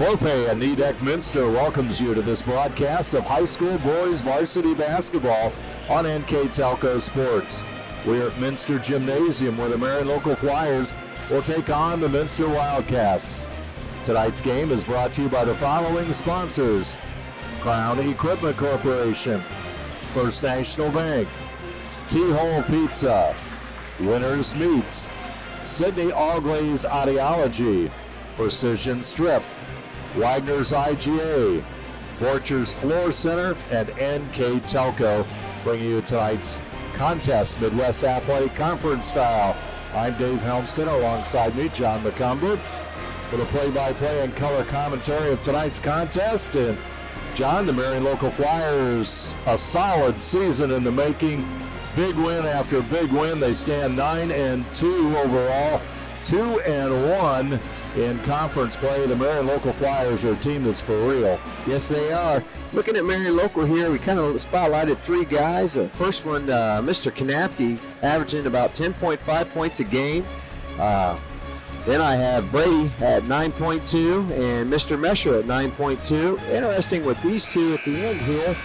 Clope and NKTelco Minster welcomes you to this broadcast of high school boys varsity basketball on NKTelco Sports. We're at Minster Gymnasium where the Marion local Flyers will take on the Minster Wildcats. Tonight's game is brought to you by the following sponsors: Crown Equipment Corporation, First National Bank, Keyhole Pizza, Winners Meats, Sydney All-Glaze Audiology, Precision Strip, Wagner's IGA, Borchers Floor Center, and NKTelco bringing you tonight's contest, Midwest Athletic Conference style. I'm Dave Helmston, alongside me, John McCumber, for the play-by-play and color commentary of tonight's contest. And John, the Marion local Flyers, a solid season in the making. Big win after big win. They stand 9-2 overall, 2-1 in conference play. The Marion local Flyers are a team that's for real. Yes, they are. Looking at Marion local here, we kind of spotlighted three guys. The first one, Mr. Kanapke, averaging about 10.5 points a game. Then I have Brady at 9.2 and Mr. Mesher at 9.2. Interesting with these two at the end here,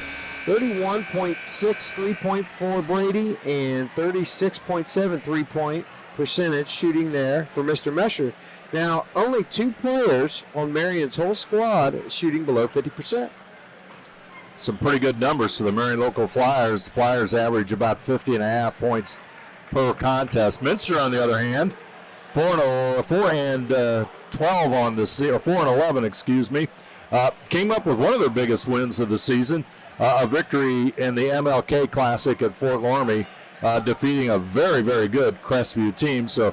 31.6 3-point for Brady and 36.7 3-point percentage shooting there for Mr. Mesher. Now, only two players on Marion's whole squad shooting below 50%. Some pretty good numbers for the Marion local Flyers. The Flyers average about 50.5 points per contest. Minster, on the other hand, 4-12 on the season, 4-11, excuse me. Came up with one of their biggest wins of the season, a victory in the MLK Classic at Fort Laramie, defeating a very, very good Crestview team. So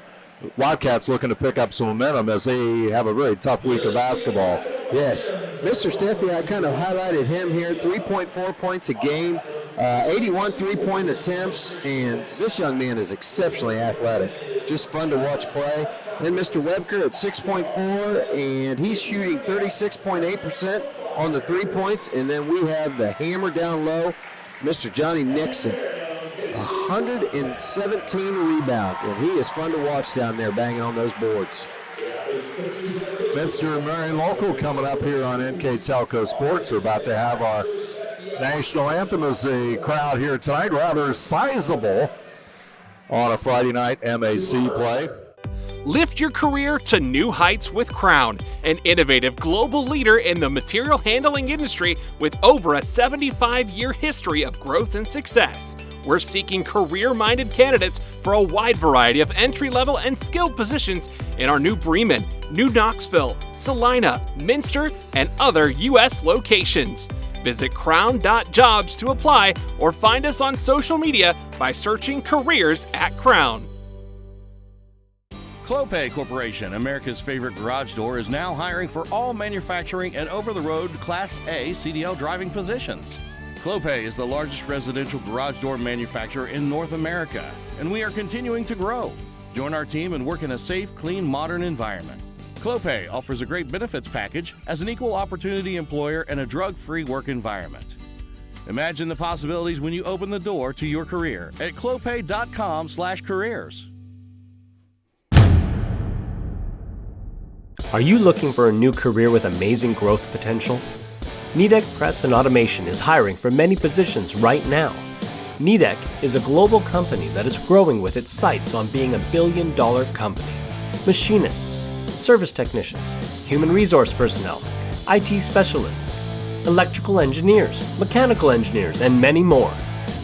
Wildcats looking to pick up some momentum as they have a very tough week of basketball. Yes, Mr. Steffi, I kind of highlighted him here, 3.4 points a game, 81 3-point attempts, and this young man is exceptionally athletic. Just fun to watch play. Then Mr. Webker at 6.4, and he's shooting 36.8% on the 3 points. And then we have the hammer down low, Mr. Johnny Nixon, 117 rebounds, and he is fun to watch down there banging on those boards. Minster and Marion local coming up here on NKTelco Sports. We're about to have our national anthem as a crowd here tonight, rather sizable on a Friday night MAC play. Lift your career to new heights with Crown, an innovative global leader in the material handling industry with over a 75-year history of growth and success. We're seeking career-minded candidates for a wide variety of entry-level and skilled positions in our new Bremen, New Knoxville, Salina, Minster, and other U.S. locations. Visit crown.jobs to apply or find us on social media by searching Careers at Crown. Clope Corporation, America's favorite garage door, is now hiring for all manufacturing and over-the-road Class A CDL driving positions. Clope is the largest residential garage door manufacturer in North America, and we are continuing to grow. Join our team and work in a safe, clean, modern environment. Clope offers a great benefits package as an equal opportunity employer and a drug-free work environment. Imagine the possibilities when you open the door to your career at clope.com/careers. Are you looking for a new career with amazing growth potential? NKTelco Press and Automation is hiring for many positions right now. NKTelco is a global company that is growing with its sights on being a billion-dollar company. Machinists, service technicians, human resource personnel, IT specialists, electrical engineers, mechanical engineers, and many more.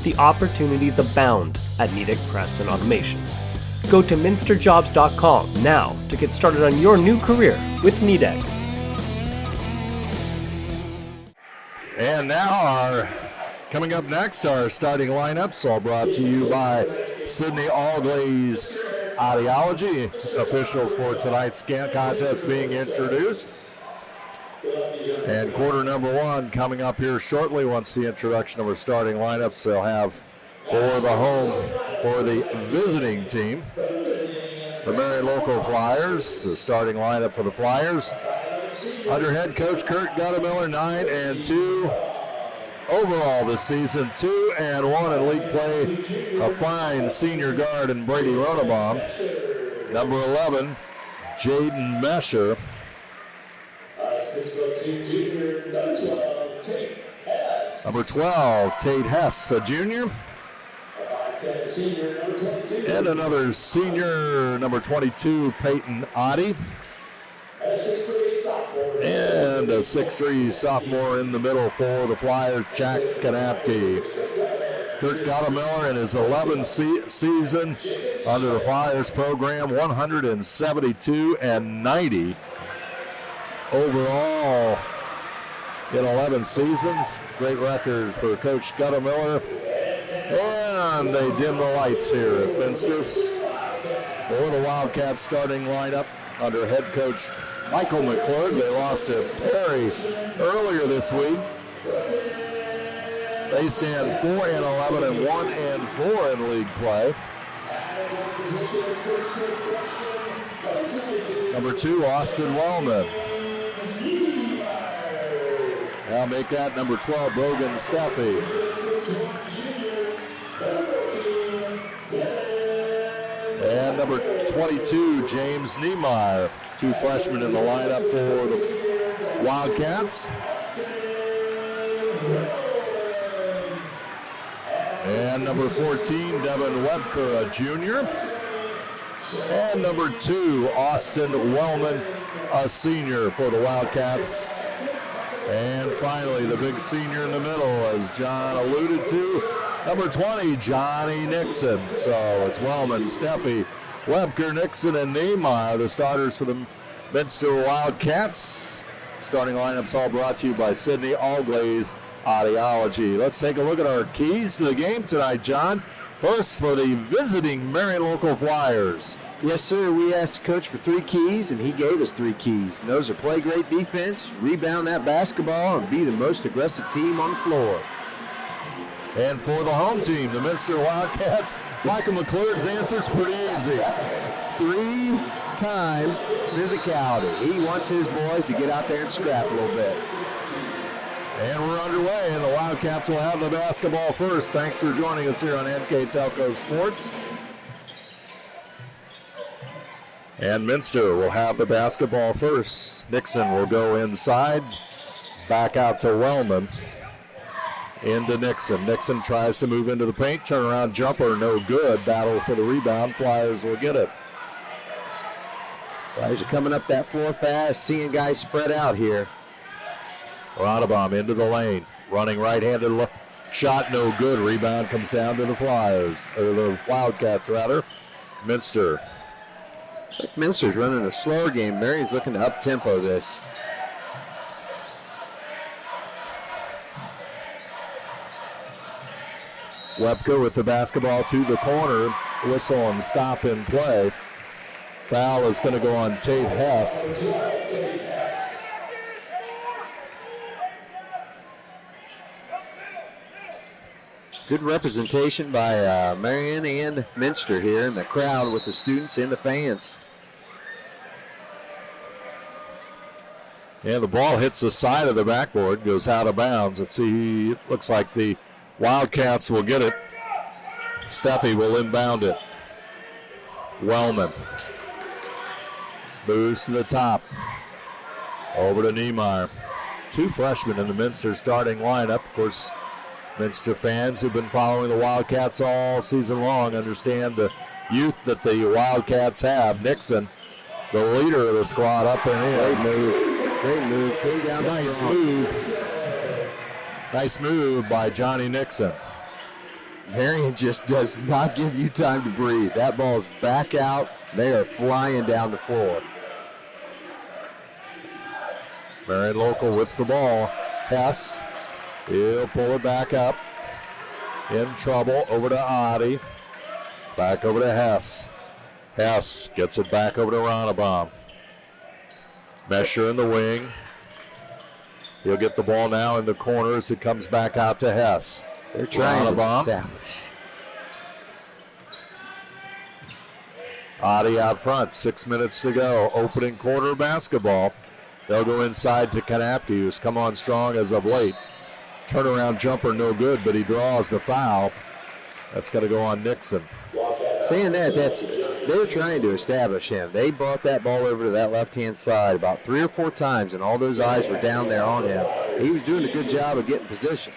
The opportunities abound at NKTelco Press and Automation. Go to minsterjobs.com now to get started on your new career with NKTelco. And now coming up next, our starting lineups, all brought to you by Sydney All-Glaze Audiology. Officials for tonight's contest being introduced. And quarter number one coming up here shortly. Once the introduction of our starting lineups, they'll have for the visiting team, the Marion local Flyers. The starting lineup for the Flyers, under head coach Kurt Guttemiller, 9-2 overall this season, 2-1 in league play. A fine senior guard in Brady Ronabaum. Number 11, Jaden Mesher. Number 12, Tate Hess, a junior. And another senior, number 22, Peyton Oddie. And a 6'3" sophomore in the middle for the Flyers, Jack Kanapke. Kurt Gottemiller in his 11th season under the Flyers program, 172-90 overall in 11 seasons. Great record for Coach Gottemiller. And they dim the lights here at Minster. For the Wildcats starting lineup under head coach Michael McClure. They lost to Perry earlier this week. They stand 4-11 and 1-4 in league play. Number 2, Austin Wellman. Now make that number 12, Brogan Steffi. And number 22, James Niemeyer. 2 freshmen in the lineup for the Wildcats. And number 14, Devin Webker, a junior. And number 2, Austin Wellman, a senior for the Wildcats. And finally, the big senior in the middle, as John alluded to, number 20, Johnny Nixon. So it's Wellman, Steffi, Webker, Nixon, and Niemeyer, the starters for the Minster Wildcats. Starting lineups all brought to you by Sydney Allglaze Audiology. Let's take a look at our keys to the game tonight, John. First, for the visiting Marion local Flyers. Yes, sir. We asked the coach for 3 keys, and he gave us 3 keys. And those are play great defense, rebound that basketball, and be the most aggressive team on the floor. And for the home team, the Minster Wildcats, Michael McClure's answer's pretty easy. 3 times physicality. He wants his boys to get out there and scrap a little bit. And we're underway, and the Wildcats will have the basketball first. Thanks for joining us here on NKTelco Sports. And Minster will have the basketball first. Nixon will go inside, back out to Wellman. Into Nixon. Nixon tries to move into the paint. Turnaround jumper, no good. Battle for the rebound. Flyers will get it. Flyers are coming up that floor fast, seeing guys spread out here. Ronnebaum into the lane. Running right-handed shot, no good. Rebound comes down to the Flyers, or the Wildcats, rather. Minster. Looks like Minster's running a slower game. Marion's looking to up-tempo this. Webker with the basketball to the corner. Whistle and stop in play. Foul is going to go on Tate Hess. Good representation by Marion and Minster here in the crowd with the students and the fans. And the ball hits the side of the backboard, goes out of bounds. Let's see, it looks like the Wildcats will get it. Steffi will inbound it. Wellman moves to the top. Over to Niemeyer. 2 freshmen in the Minster starting lineup. Of course, Minster fans who've been following the Wildcats all season long understand the youth that the Wildcats have. Nixon, the leader of the squad, up and in. Great move. Great move. Came down. Nice move. Nice move by Johnny Nixon. Marion just does not give you time to breathe. That ball's back out. They are flying down the floor. Marion local with the ball. Hess. He'll pull it back up. In trouble. Over to Oddie. Back over to Hess. Hess gets it back over to Ronnebaum. Mesher in the wing. He'll get the ball now in the corners. It comes back out to Hess. They're trying Ronnebaum. to establish. Oddie out front. 6 minutes to go. Opening quarter basketball. They'll go inside to Kanapke, who's come on strong as of late. Turnaround jumper, no good, but he draws the foul. That's going to go on Nixon. Saying that, were trying to establish him. They brought that ball over to that left-hand side about 3 or 4 times, and all those eyes were down there on him. He was doing a good job of getting position.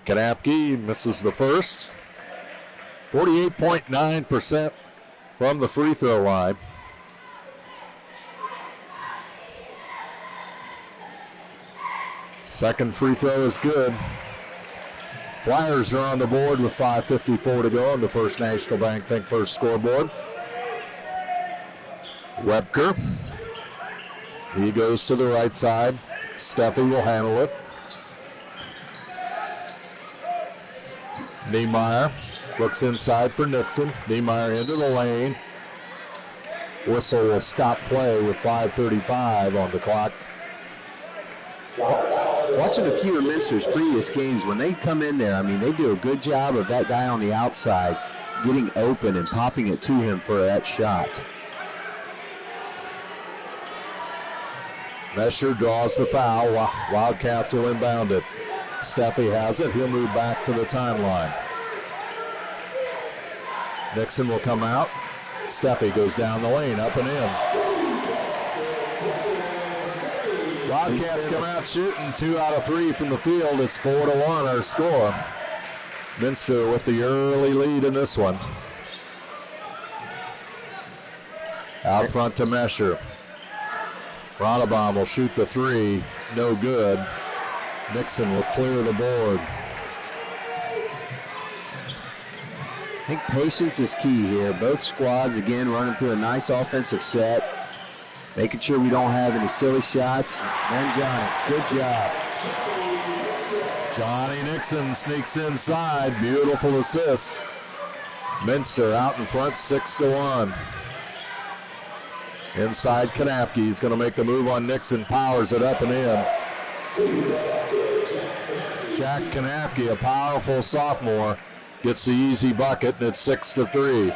Kanapke misses the first. 48.9% from the free throw line. Second free throw is good. Flyers are on the board with 5:54 to go on the First National Bank Think First scoreboard. Webker. He goes to the right side. Steffi will handle it. Niemeyer looks inside for Nixon. Niemeyer into the lane. Whistle will stop play with 5:35 on the clock. Watching a few of Minster's previous games, when they come in there, I mean, they do a good job of that guy on the outside getting open and popping it to him for that shot. Mesher draws the foul. Wildcats will inbound it. Steffi has it. He'll move back to the timeline. Nixon will come out. Steffi goes down the lane, up and in. Wildcats come out shooting 2 out of 3 from the field. It's 4-1 our score. Minster with the early lead in this one. Out front to Mesher. Ronnebaum will shoot the 3. No good. Nixon will clear the board. I think patience is key here. Both squads, again, running through a nice offensive set. Making sure we don't have any silly shots. And Johnny, good job. Johnny Nixon sneaks inside. Beautiful assist. Minster out in front, 6-1. Inside Kanapke. He's going to make the move on Nixon. Powers it up and in. Jack Kanapke, a powerful sophomore, gets the easy bucket, and it's 6-3.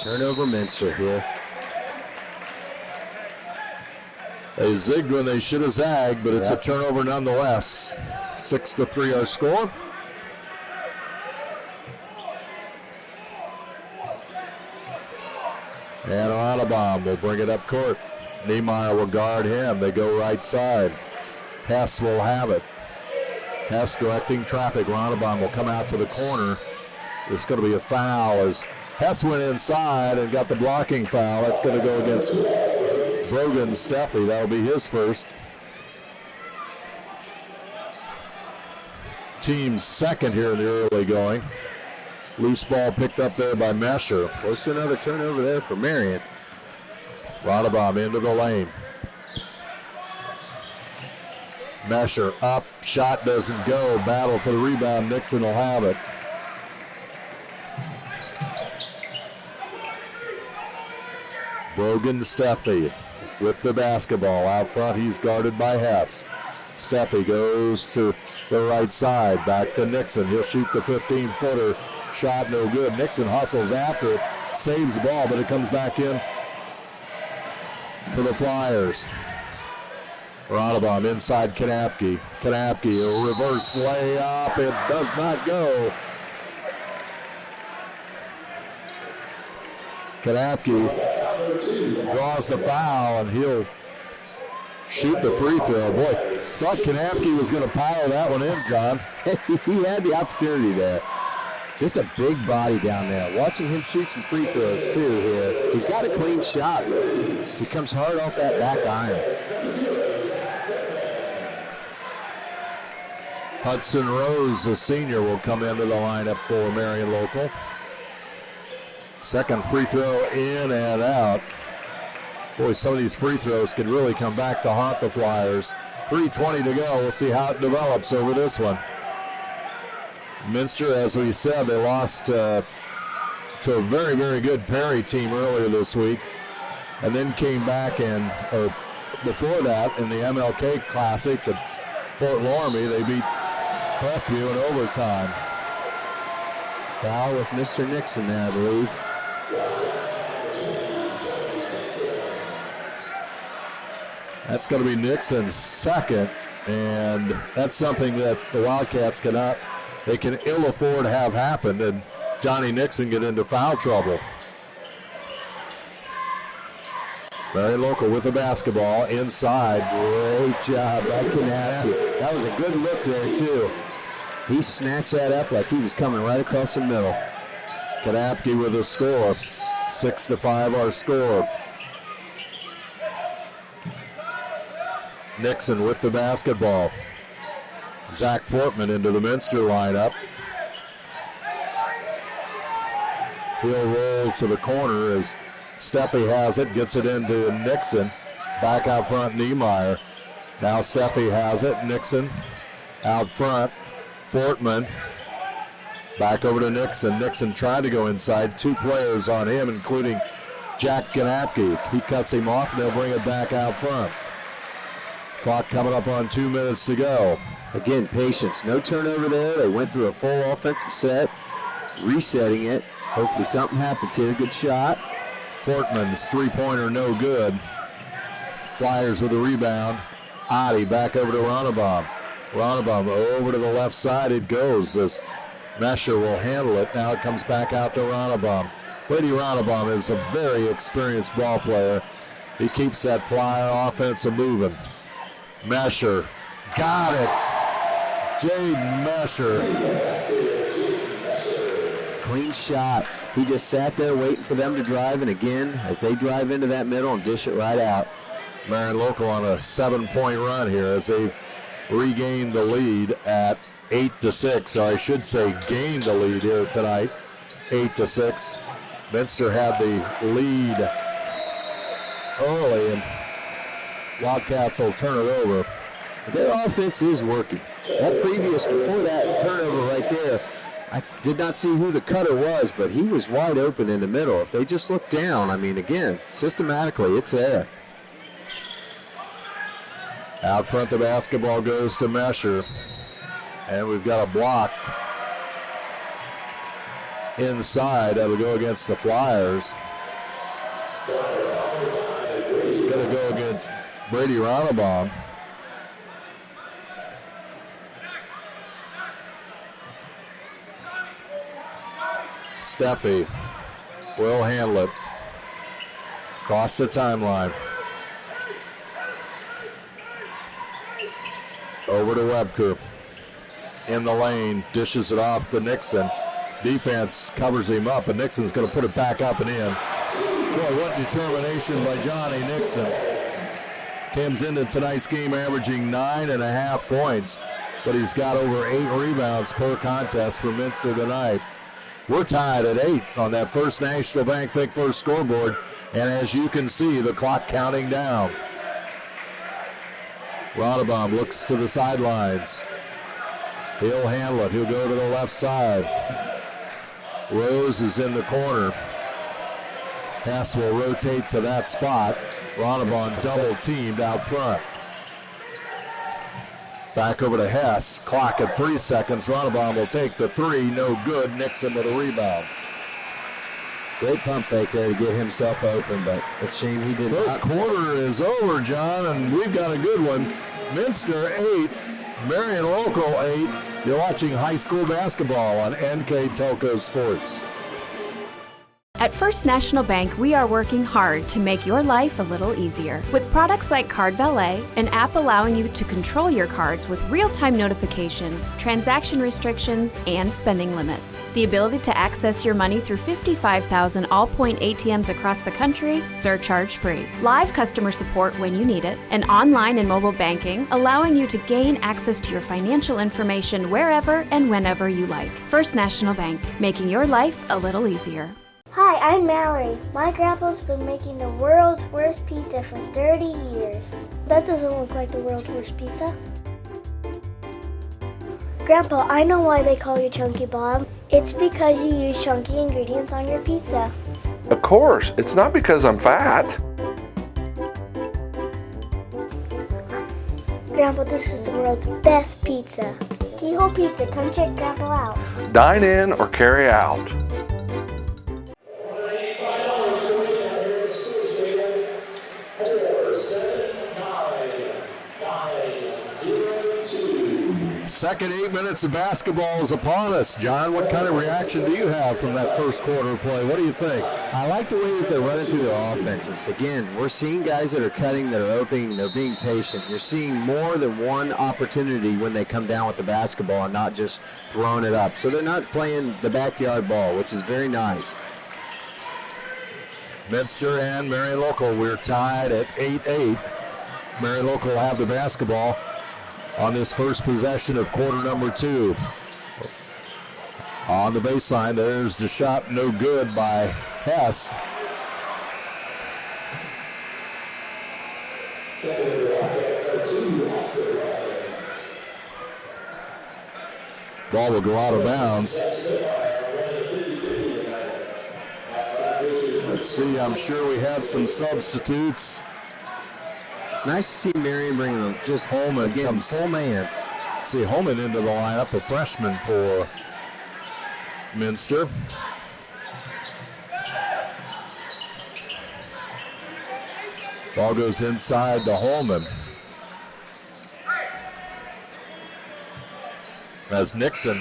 Turnover Minster here. They zigged when they should have zagged, but it's a turnover nonetheless. 6-3 our score. And Ronnebaum will bring it up court. Niemeyer will guard him. They go right side. Hess will have it. Hess directing traffic. Ronnebaum will come out to the corner. There's going to be a foul as Hess went inside and got the blocking foul. That's going to go against Brogan Steffi. That'll be his first. Team's second here in the early going. Loose ball picked up there by Mesher. Close to another turnover there for Marion. Ronnebaum into the lane. Mesher up. Shot doesn't go. Battle for the rebound. Nixon will have it. Brogan Steffi with the basketball. Out front, he's guarded by Hess. Steffi goes to the right side. Back to Nixon. He'll shoot the 15-footer. Shot no good. Nixon hustles after it. Saves the ball, but it comes back in to the Flyers. Ronnebaum inside Kanapke. Kanapke, a reverse layup. It does not go. Kanapke draws the foul, and he'll shoot the free throw. Boy, thought Kanapke was going to power that one in, John. He had the opportunity there. Just a big body down there. Watching him shoot some free throws, too, here. He's got a clean shot, but he comes hard off that back iron. Hudson Rose, the senior, will come into the lineup for Marion Local. Second free throw in and out. Boy, some of these free throws can really come back to haunt the Flyers. 3:20 to go. We'll see how it develops over this one. Minster, as we said, they lost to a very, very good Perry team earlier this week, and then came back or before that in the MLK Classic at Fort Loramie, they beat Crestview in overtime. Foul with Mr. Nixon there, I believe. That's going to be Nixon's second, and that's something that the Wildcats cannot they can ill afford have happened and Johnny Nixon get into foul trouble. Marion Local with the basketball inside. Great job by Kanapke. That was a good look there, too. He snatched that up like he was coming right across the middle. Kanapke with a score. 6-5 our score. Nixon with the basketball. Zach Fortman into the Minster lineup. He'll roll to the corner as Steffi has it, gets it into Nixon. Back out front, Niemeyer. Now Steffi has it. Nixon out front. Fortman back over to Nixon. Nixon trying to go inside. Two players on him, including Jack Kanapke. He cuts him off, and they'll bring it back out front. Clock coming up on 2 minutes to go. Again, patience. No turnover there. They went through a full offensive set, resetting it. Hopefully something happens here. Good shot. Fortman's three-pointer no good. Flyers with a rebound. Adi back over to Ronnebaum. Ronnebaum over to the left side it goes as Mesher will handle it. Now it comes back out to Ronnebaum. Brady Ronnebaum is a very experienced ball player. He keeps that Flyer offense moving. Mesher got it. Jaden Mesher. Clean shot. He just sat there waiting for them to drive, and again, as they drive into that middle and dish it right out. Marion Local on a 7-point run here as they've regained the lead at 8-6, or I should say gained the lead here tonight, 8-6. Minster had the lead early, and Wildcats will turn it over. Their offense is working. Before that turnover right there, I did not see who the cutter was, but he was wide open in the middle. If they just look down, I mean, again, systematically, it's there. Out front, the basketball goes to Mesher. And we've got a block inside that'll go against the Flyers. It's going to go against Brady Ronnebaum. Steffi will handle it. Across the timeline. Over to Webker. In the lane, dishes it off to Nixon. Defense covers him up, and Nixon's going to put it back up and in. Boy, what determination by Johnny Nixon. Comes into tonight's game averaging 9.5 points, but he's got over 8 rebounds per contest for Minster tonight. We're tied at 8 on that First National Bank Think First scoreboard, and as you can see, the clock counting down. Ronnebaum looks to the sidelines. He'll handle it. He'll go to the left side. Rose is in the corner. Pass will rotate to that spot. Ronnebaum double teamed out front. Back over to Hess. Clock at 3 seconds. Ronnebaum will take the three. No good. Nixon with a rebound. Great pump fake there to get himself open, but it's a shame he did First quarter is over, John, and we've got a good one. Minster 8, Marion Local 8. You're watching high school basketball on NKTelco Sports. At First National Bank, we are working hard to make your life a little easier. With products like Card Valet, an app allowing you to control your cards with real-time notifications, transaction restrictions, and spending limits. The ability to access your money through 55,000 all-point ATMs across the country, surcharge-free. Live customer support when you need it. And online and mobile banking, allowing you to gain access to your financial information wherever and whenever you like. First National Bank, making your life a little easier. Hi, I'm Mallory. My grandpa's been making the world's worst pizza for 30 years. That doesn't look like the world's worst pizza. Grandpa, I know why they call you Chunky Bob. It's because you use chunky ingredients on your pizza. Of course, it's not because I'm fat. Grandpa, this is the world's best pizza. Keyhole Pizza, come check Grandpa out. Dine in or carry out. Second 8 minutes of basketball is upon us. John, what kind of reaction do you have from that first quarter of play? What do you think? I like the way that they're running through their offenses. Again, we're seeing guys that are cutting, that are opening, they're being patient. You're seeing more than one opportunity when they come down with the basketball and not just throwing it up. So they're not playing the backyard ball, which is very nice. Minster and Marion Local, we're tied at 8-8. Marion Local will have the basketball on this first possession of quarter number 2. On the baseline, there's the shot, no good by Hess. Ball will go out of bounds. Let's see, I'm sure we had some substitutes. It's nice to see Marion bringing them just Holman again, full man. See Holman into the lineup, a freshman for Minster. Ball goes inside to Holman. As Nixon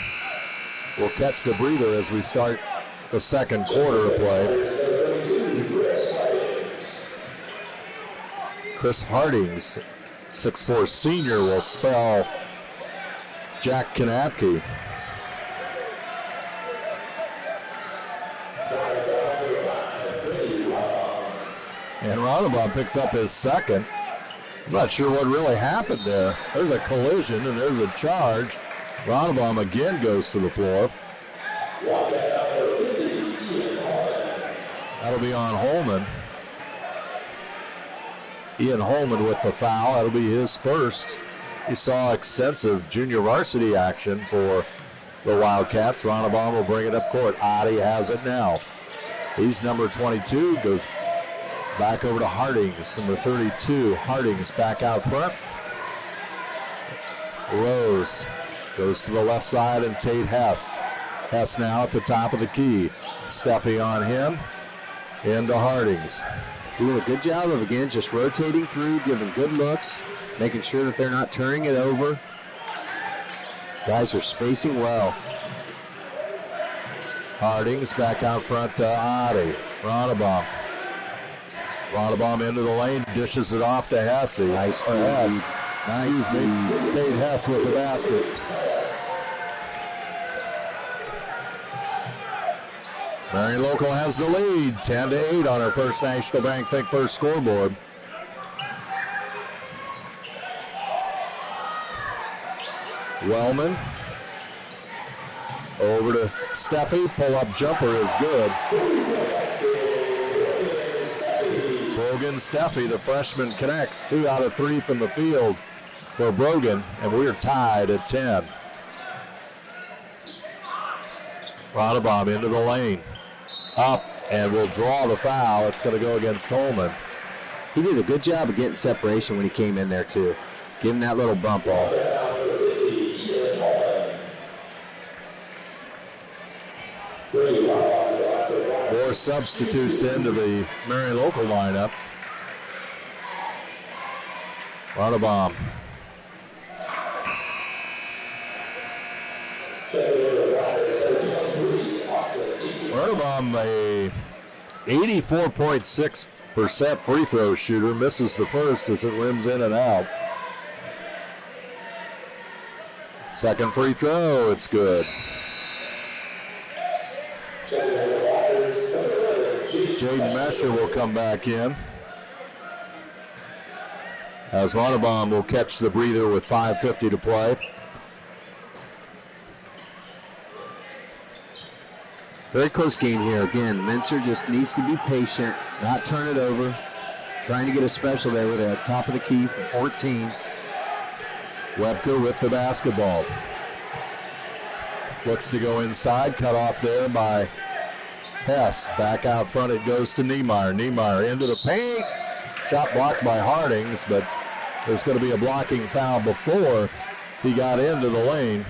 will catch the breather as we start the second quarter of play. Chris Hardings, 6'4" senior, will spell Jack Kanapke. And Ronnebaum picks up his second. I'm not sure what really happened there. There's a collision and there's a charge. Ronnebaum again goes to the floor. That'll be on Holman. Ian Holman with the foul. That'll be his first. He saw extensive junior varsity action for the Wildcats. Ronnebaum will bring it up court. Adi has it now. He's number 22. Goes back over to Hardings. Number 32. Hardings back out front. Rose goes to the left side and Tate Hess. Hess now at the top of the key. Steffi on him. Into Hardings. Doing a good job of, again, just rotating through, giving good looks, making sure that they're not turning it over. Guys are spacing well. Hardings back out front to Adi. Ronnebaum. Ronnebaum into the lane, dishes it off to Hesse. Nice for Hess. Nice. Tate Hess with the basket. Marion Local has the lead, 10-8 on our First National Bank Think First scoreboard. Wellman over to Steffi. Pull-up jumper is good. Brogan Steffi, the freshman, connects. 2 out of 3 from the field for Brogan, and we're tied at 10. Ronnebaum into the lane. Up, and will draw the foul. It's going to go against Holman. He did a good job of getting separation when he came in there, too. Giving that little bump off. More substitutes into the Marion Local lineup. Ronnebaum. Ronnebaum, a 84.6% free throw shooter, misses the first as it rims in and out. Second free throw, it's good. Jaden Mesher will come back in, as Ronnebaum will catch the breather with 5:50 to play. Very close game here. Again, Minster just needs to be patient, not turn it over. Trying to get a special there with the top of the key for 14. Webker with the basketball. Looks to go inside, cut off there by Hess. Back out front it goes to Niemeyer. Niemeyer into the paint. Shot blocked by Hardings, but there's going to be a blocking foul before he got into the lane.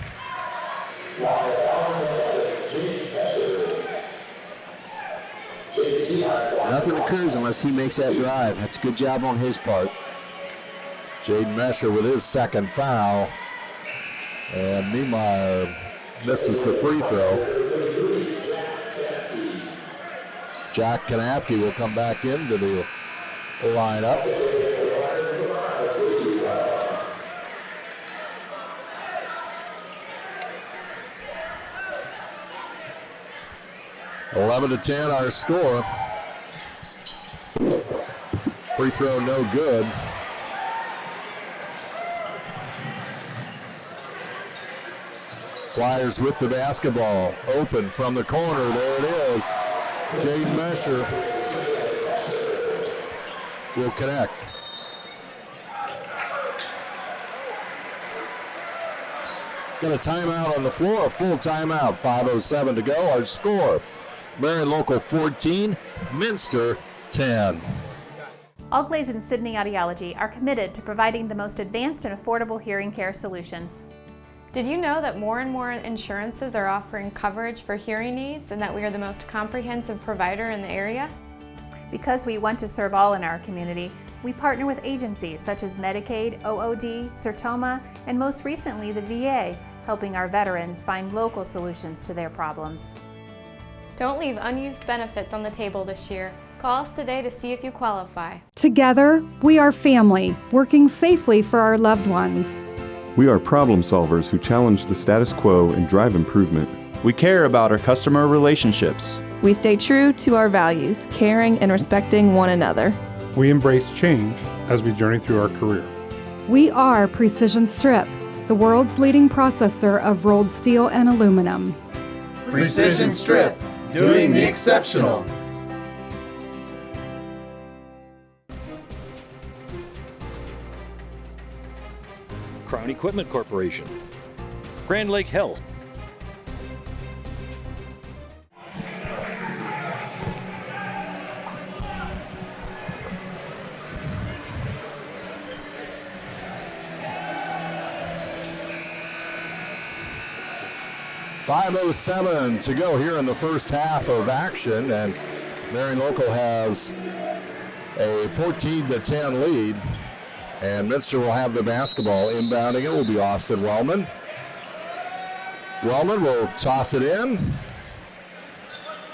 Nothing occurs unless he makes that drive. That's a good job on his part. Jaden Mesher with his second foul. And Niemeyer misses the free throw. Jack Kanapke will come back into the lineup. (11-10) our score. Free throw no good. Flyers with the basketball. Open from the corner. There it is. Jade Mesher will connect. Got a timeout on the floor, a full timeout. 5:07 to go. Our score, Marion Local 14, Minster 10. Allglaze and Sydney Audiology are committed to providing the most advanced and affordable hearing care solutions. Did you know that more and more insurances are offering coverage for hearing aids and that we are the most comprehensive provider in the area? Because we want to serve all in our community, we partner with agencies such as Medicaid, OOD, Sertoma, and most recently the VA, helping our veterans find local solutions to their problems. Don't leave unused benefits on the table this year. Call us today to see if you qualify. Together, we are family, working safely for our loved ones. We are problem solvers who challenge the status quo and drive improvement. We care about our customer relationships. We stay true to our values, caring and respecting one another. We embrace change as we journey through our career. We are Precision Strip, the world's leading processor of rolled steel and aluminum. Precision Strip, doing the exceptional. Crown Equipment Corporation, Grand Lake Health, .507 to go here in the first half of action, and Marion Local has a 14-10 lead. And Minster will have the basketball. Inbounding it will be Austin Wellman. Wellman will toss it in.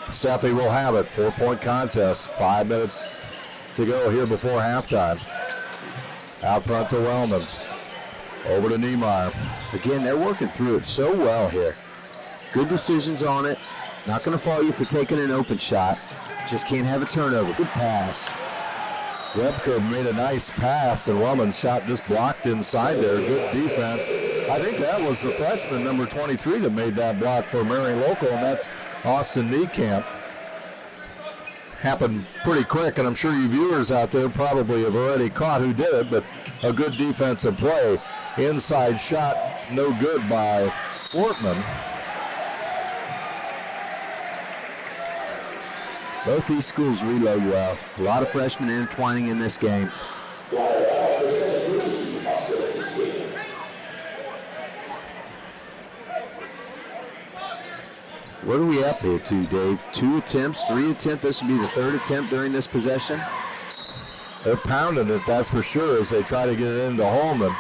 Steffi will have it. 4-point contest. 5 minutes to go here before halftime. Out front to Wellman. Over to Niemeyer. Again, they're working through it so well here. Good decisions on it. Not going to fault you for taking an open shot. Just can't have a turnover. Good pass. Rebka made a nice pass, and Wellman's shot just blocked inside there. Good defense. I think that was the freshman, number 23, that made that block for Marion Local, and that's Austin Niekamp. Happened pretty quick, and I'm sure you viewers out there probably have already caught who did it, but a good defensive play. Inside shot, no good by Fortman. Both these schools reload well. A lot of freshmen intertwining in this game. What are we up here to, Dave? 2 attempts, 3 attempts. This would be the 3rd attempt during this possession. They're pounding it, that's for sure, as they try to get it into Holman.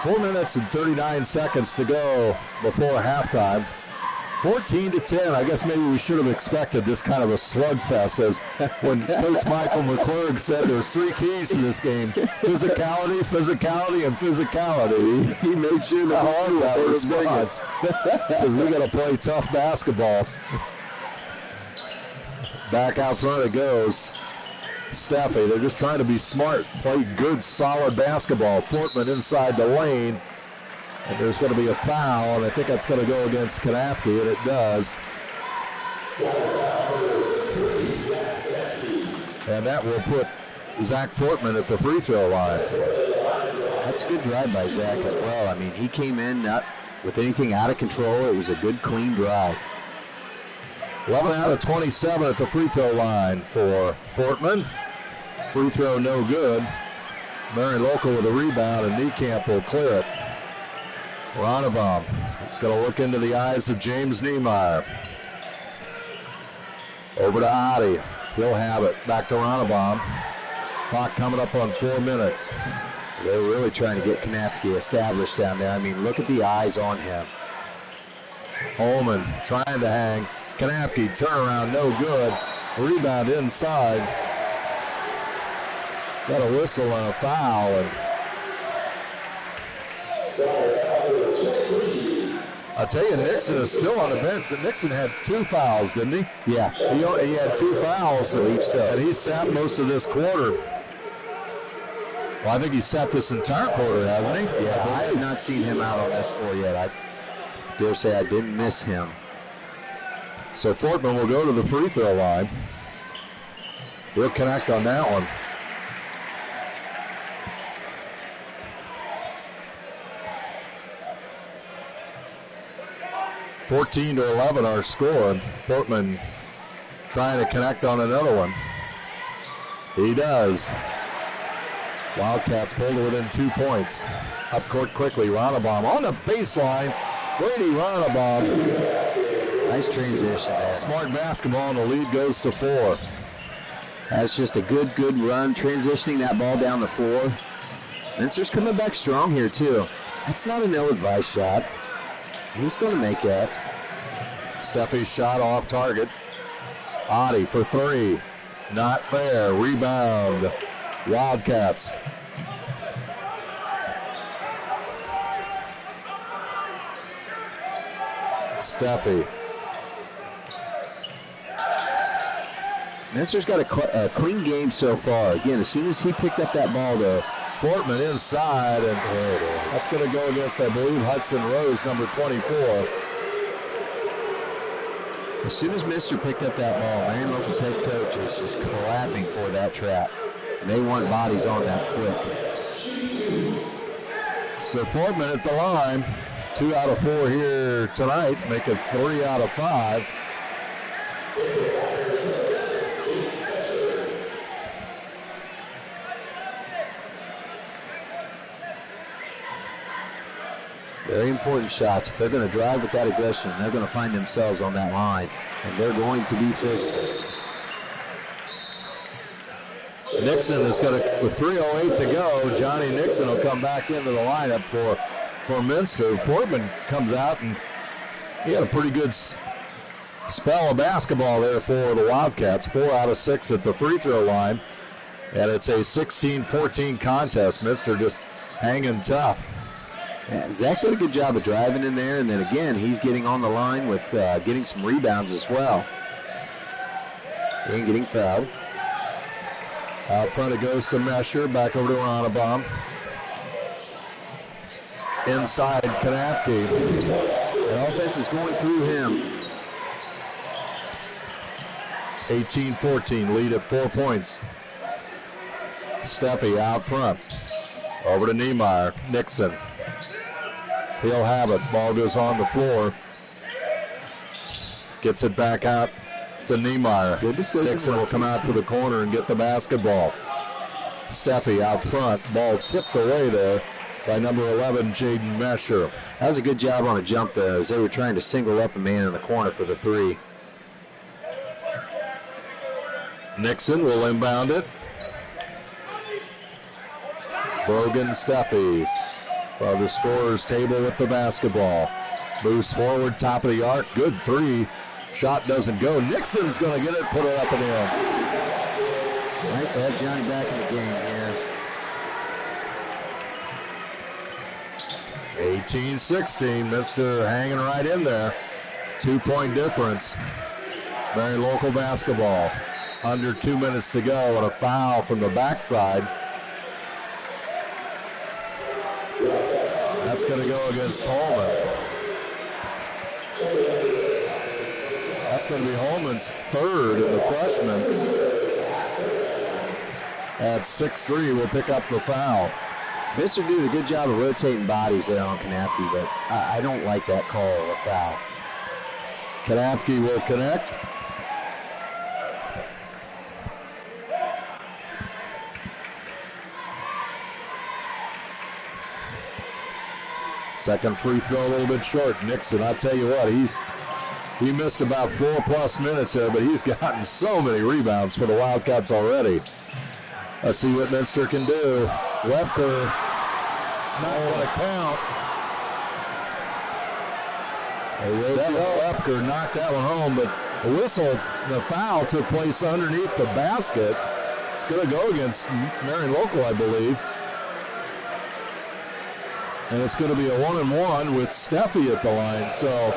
4 minutes and 39 seconds to go before halftime. 14-10. I guess maybe we should have expected this kind of a slugfest, as when Coach Michael McClurg said there's 3 keys to this game: physicality, physicality, and physicality. He made sure the hard that response. Says we got to play tough basketball. Back out front it goes. Steffi, they're just trying to be smart, play good, solid basketball. Fortman inside the lane. And there's going to be a foul, and I think that's going to go against Kanapke, and it does. And that will put Zach Fortman at the free throw line. That's a good drive by Zach as well. I mean, he came in not with anything out of control. It was a good, clean drive. 11 out of 27 at the free throw line for Fortman. Free throw no good. Marion Local with a rebound, and Niekamp will clear it. Ronnebaum is going to look into the eyes of James Niemeyer. Over to Adi. He'll have it. Back to Ronnebaum. Clock coming up on 4 minutes. They're really trying to get Kanapke established down there. I mean, look at the eyes on him. Holman trying to hang. Kanapke, turnaround, no good. Rebound inside. Got a whistle and a foul. And I tell you, Nixon is still on the bench, but Nixon had 2 fouls, didn't he? Yeah. He had 2 fouls, and he sat most of this quarter. Well, I think he sat this entire quarter, hasn't he? Yeah, I have not seen him out on this floor yet. I dare say I didn't miss him. So Fortman will go to the free throw line. He'll connect on that one. (14-11) our score. Portman trying to connect on another one. He does. Wildcats pulled it within 2 points. Up court quickly, Ronnebaum on the baseline. Brady Ronnebaum. Nice transition there. Smart basketball, and the lead goes to 4. That's just a good run, transitioning that ball down the floor. Minster's coming back strong here, too. That's not an ill-advised shot. He's going to make it. Steffi's shot off target. Adi for 3. Not there. Rebound. Wildcats. Steffi. Minster's got a clean game so far. Again, as soon as he picked up that ball, though, Fortman inside, and that's going to go against, I believe, Hudson Rose, number 24. As soon as Minster picked up that ball, Marion Local's head coach is just clapping for that trap. And they want bodies on that quick. So Fortman at the line. 2 out of 4 here tonight, make it 3 out of 5. Very important shots. If they're going to drive with that aggression, they're going to find themselves on that line, and they're going to be physical. Nixon is going to, with 3:08 to go, Johnny Nixon will come back into the lineup for Minster. Fortman comes out, and he had a pretty good spell of basketball there for the Wildcats. 4 out of 6 at the free throw line, and it's a 16-14 contest. Minster just hanging tough. Yeah, Zach did a good job of driving in there, and then again, he's getting on the line with getting some rebounds as well. And getting fouled. Out front it goes to Mesher, back over to Ronnebaum. Inside Kanapke. The offense is going through him. 18-14, lead at 4 points. Steffi out front. Over to Niemeyer. Nixon. He'll have it. Ball goes on the floor. Gets it back out to Niemeyer. Good decision. Nixon will come out to the corner and get the basketball. Steffi out front. Ball tipped away there by number 11, Jaden Mesher. That was a good job on a jump there as they were trying to single up a man in the corner for the 3. Nixon will inbound it. Brogan Steffi from the scorer's table with the basketball. Moves forward, top of the arc. Good 3. Shot doesn't go. Nixon's going to get it, put it up and in. Nice to have Johnny back in the game here. 18-16. Minster hanging right in there. 2-point difference. Marion Local basketball. Under 2 minutes to go, and a foul from the backside. That's going to go against Holman. That's going to be Holman's 3rd, and the freshman at 6'3" will pick up the foul. Minster did a good job of rotating bodies there on Kanapke, but I don't like that call of a foul. Kanapke will connect. Second free throw a little bit short. Nixon, I tell you what, he missed about 4+ minutes there, but he's gotten so many rebounds for the Wildcats already. Let's see what Minster can do. Webker It's not going to count. Epker knocked that one home, but the whistle, the foul took place underneath the basket. It's going to go against Marion Local, I believe. And it's going to be a 1-and-1 with Steffi at the line. So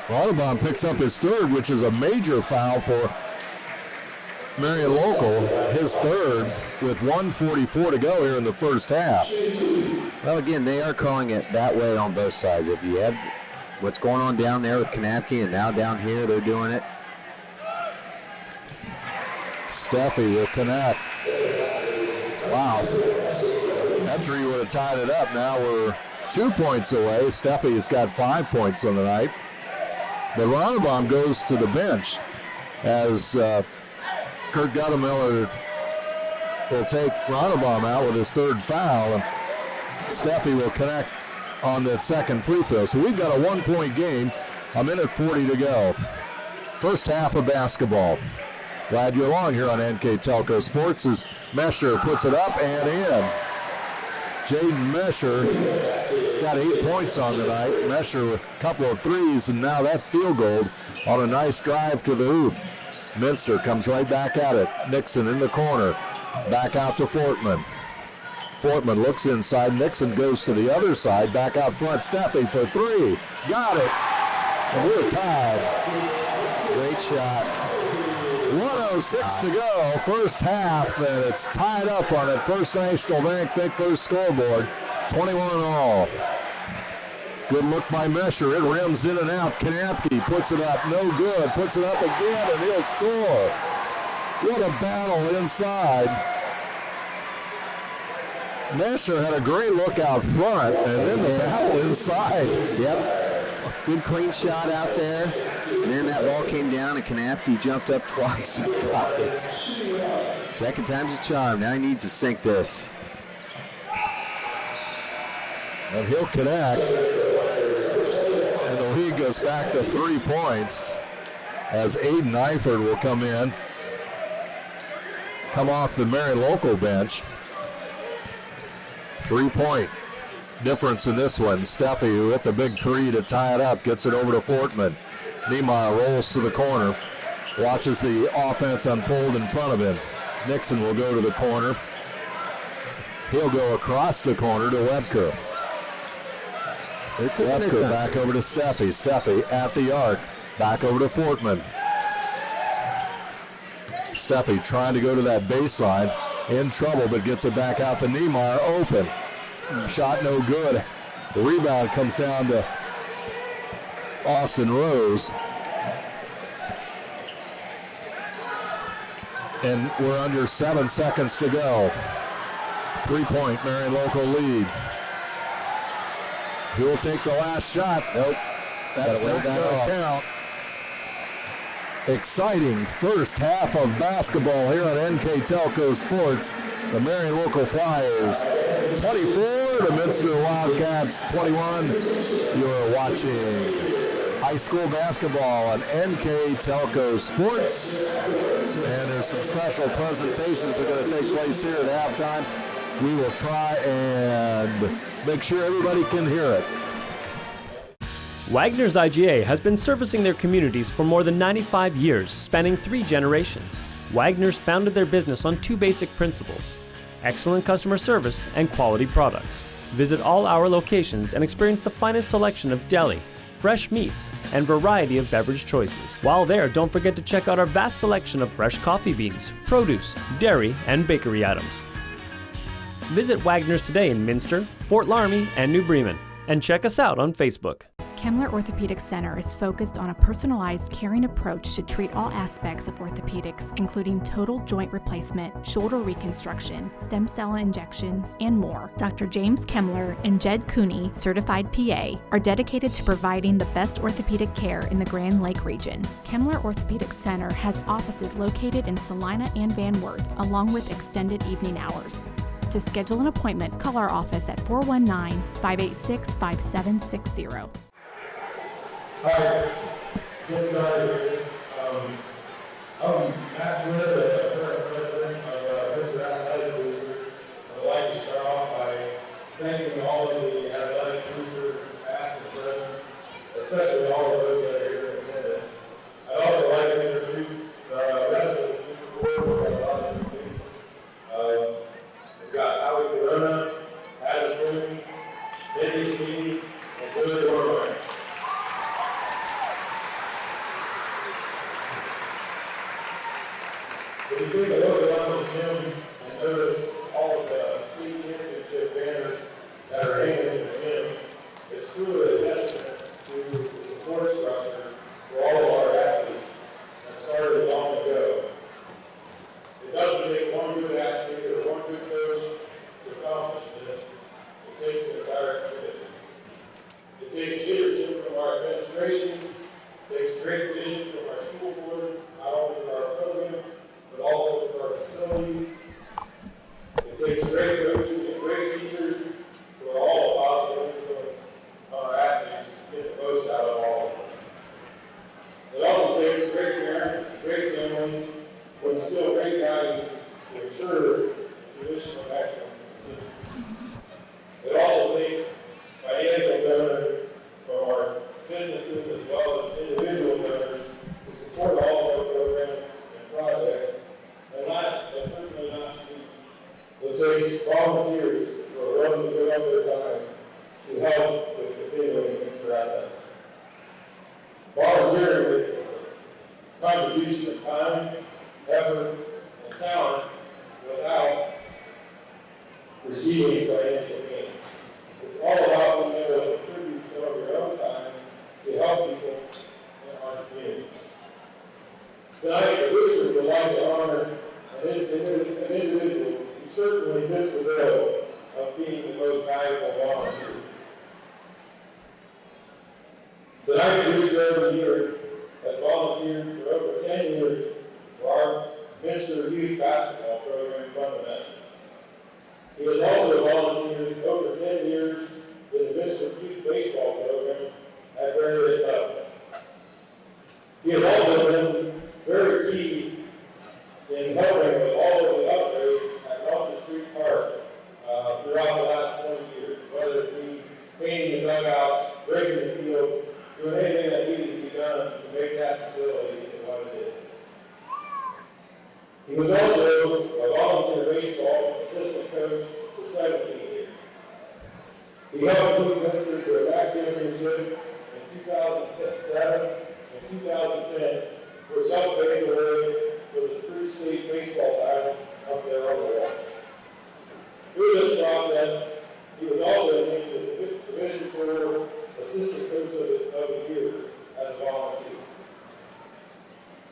Wildcats picks up his third, which is a major foul for Marion Local, his third, with 1:44 to go here in the first half. Well, again, they are calling it that way on both sides. If you have what's going on down there with Kanapke, and now down here they're doing it. Steffi will connect. Wow. That three would have tied it up. Now we're 2 points away. Steffi's got 5 points on the night. But Ronnebaum goes to the bench as Kurt Guttemiller will take Ronnebaum out with his third foul. And Steffi will connect on the second free throw. So we've got a 1-point game, a minute 40 to go. First half of basketball. Glad you're along here on NKTelco Sports as Mesher puts it up and in. Jaden Mesher has got 8 points on tonight. Mesher with a couple of threes, and now that field goal on a nice drive to the hoop. Minster comes right back at it. Nixon in the corner. Back out to Fortman. Fortman looks inside. Nixon goes to the other side. Back out front. Steffi for three. Got it. And we're tied. Great shot. 1:06 to go. First half, and it's tied up on that First National Bank Think First scoreboard. 21 all. Good look by Mesher. It rims in and out. Kanapke puts it up. No good. Puts it up again, and he'll score. What a battle inside. Mesher had a great look out front, and then the battle inside. Yep. Good clean shot out there. And then that ball came down, and Kanapke jumped up twice. Got it. Second time's a charm. Now he needs to sink this. And he'll connect. And the lead goes back to 3 points as Aiden Eifert will come in. Come off the Marion Local bench. 3-point difference in this one. Steffi, who hit the big three to tie it up, gets it over to Fortman. Niemeyer rolls to the corner, watches the offense unfold in front of him. Nixon will go to the corner. He'll go across the corner to Webker. Webker back over to Steffi. Steffi at the arc. Back over to Fortman. Steffi trying to go to that baseline. In trouble, but gets it back out to Niemeyer. Open. Shot no good. The rebound comes down to Austin Rose. And we're under 7 seconds to go. 3-point Marion Local lead. Who will take the last shot? Nope. That's not going to count. Exciting first half of basketball here on NKTelco Sports. The Marion Local Flyers 24, the Minster Wildcats 21. You're watching high school basketball on NKTelco Sports. And there's some special presentations that are going to take place here at halftime. We will try and make sure everybody can hear it. Wagner's IGA has been servicing their communities for more than 95 years, spanning 3 generations. Wagner's founded their business on 2 basic principles: excellent customer service and quality products. Visit all our locations and experience the finest selection of deli, fresh meats, and variety of beverage choices. While there, don't forget to check out our vast selection of fresh coffee beans, produce, dairy, and bakery items. Visit Wagner's today in Minster, Fort Laramie, and New Bremen, and check us out on Facebook. Kemmler Orthopedic Center is focused on a personalized, caring approach to treat all aspects of orthopedics, including total joint replacement, shoulder reconstruction, stem cell injections, and more. Dr. James Kemmler and Jed Cooney, certified PA, are dedicated to providing the best orthopedic care in the Grand Lake region. Kemmler Orthopedic Center has offices located in Salina and Van Wert, along with extended evening hours. To schedule an appointment, call our office at 419-586-5760. All right, get started. I'm Matt Winter, the current president of Pittsburgh Athletic Boosters. I'd like to thanking all of the athletic boosters, past and present, especially all of those that are here in attendance. I'd also like to introduce the rest of the booster board. We've got a lot of new faces. We've got Howie Corona, Adam Quinn, Eddie Stevie, and Billy Warline. If you take a look around the gym and notice all of the state championship banners that are hanging in the gym, it's truly a testament to the support structure for all of our athletes that started long ago. It doesn't take one good athlete or one good coach to accomplish this. It takes the entire community. It takes leadership from our administration. It takes great vision from our school board, not only for our program, but also for our facilities. It takes great coaches and great teachers who are all a positive influence on our athletes to get the most out of all of them. It also takes great parents and great families who instill great values to ensure tradition of excellence continues. It also takes financial donors from our businesses as well as individual donors to support all of our programs and projects. And last, but certainly not least, it takes volunteers who are willing to give up their time to help with continuing Minster athletics. Volunteering with contribution of time, effort, and talent without receiving financial gain. It's all about being able to contribute some of your own time to help people in our community. Tonight, the boosters would like to honor an individual who certainly fits the bill of being the most valuable volunteer. Tonight's booster of the year has volunteered for over 10 years for our Minster youth basketball program fundamentals. He has also volunteered over 10 years in the Minster youth baseball program at various levels. He has also been very key in helping with all of the upgrades at Walter Street Park throughout the last 20 years, whether it be painting the dugouts, breaking the fields, doing anything that needed to be done to make that facility into what it is. He was also a volunteer baseball assistant coach for 17 years. He helped lead Minster to a MAC championship in 2007 and 2010, which helped pave the way for the 3 state baseball titles up there on the wall. Through this process, he was also named the Division IV Assistant Coach of the Year as a volunteer.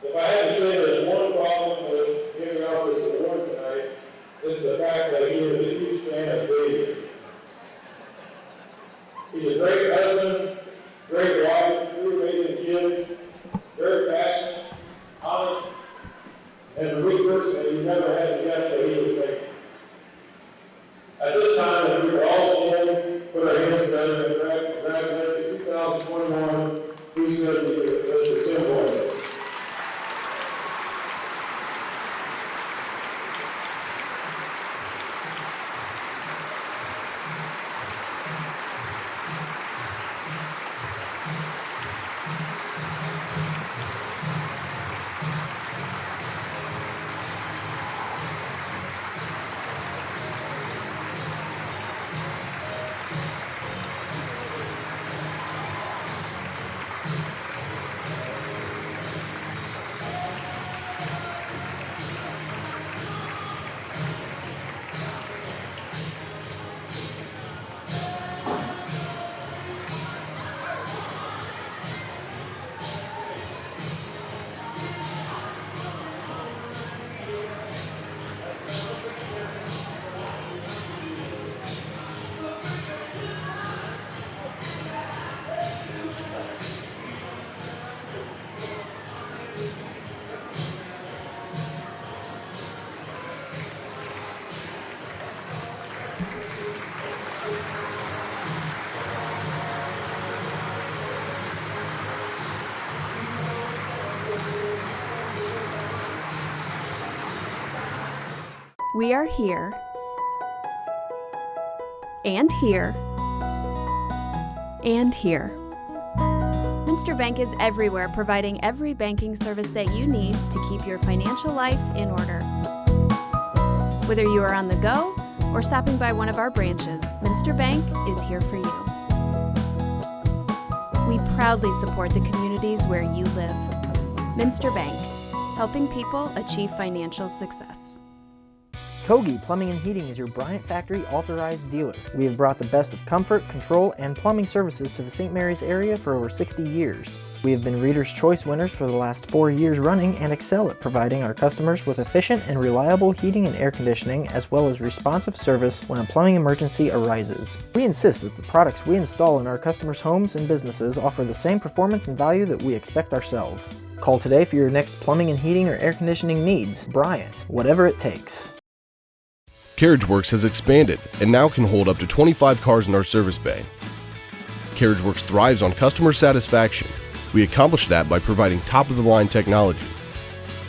If I had to say there's one problem with giving out this award tonight, it's the fact that he is a huge fan of Xavier. He's a great husband, great wife, 3 amazing kids, very passionate, honest, and for me personally, you never had to guess what he was thinking. At this time, if we were all standing, put our hands together and congratulate the 2021 Booster of the Year, Mr. Tim Boyd. We are here, And here. And here. Minster Bank is everywhere, providing every banking service that you need to keep your financial life in order. Whether you are on the go or stopping by one of our branches, Minster Bank is here for you. We proudly support the communities where you live. Minster Bank, helping people achieve financial success. Kogi Plumbing and Heating is your Bryant Factory authorized dealer. We have brought the best of comfort, control, and plumbing services to the St. Mary's area for over 60 years. We have been Reader's Choice winners for the last 4 years running and excel at providing our customers with efficient and reliable heating and air conditioning, as well as responsive service when a plumbing emergency arises. We insist that the products we install in our customers' homes and businesses offer the same performance and value that we expect ourselves. Call today for your next plumbing and heating or air conditioning needs. Bryant, whatever it takes. CarriageWorks has expanded and now can hold up to 25 cars in our service bay. CarriageWorks thrives on customer satisfaction. We accomplish that by providing top-of-the-line technology.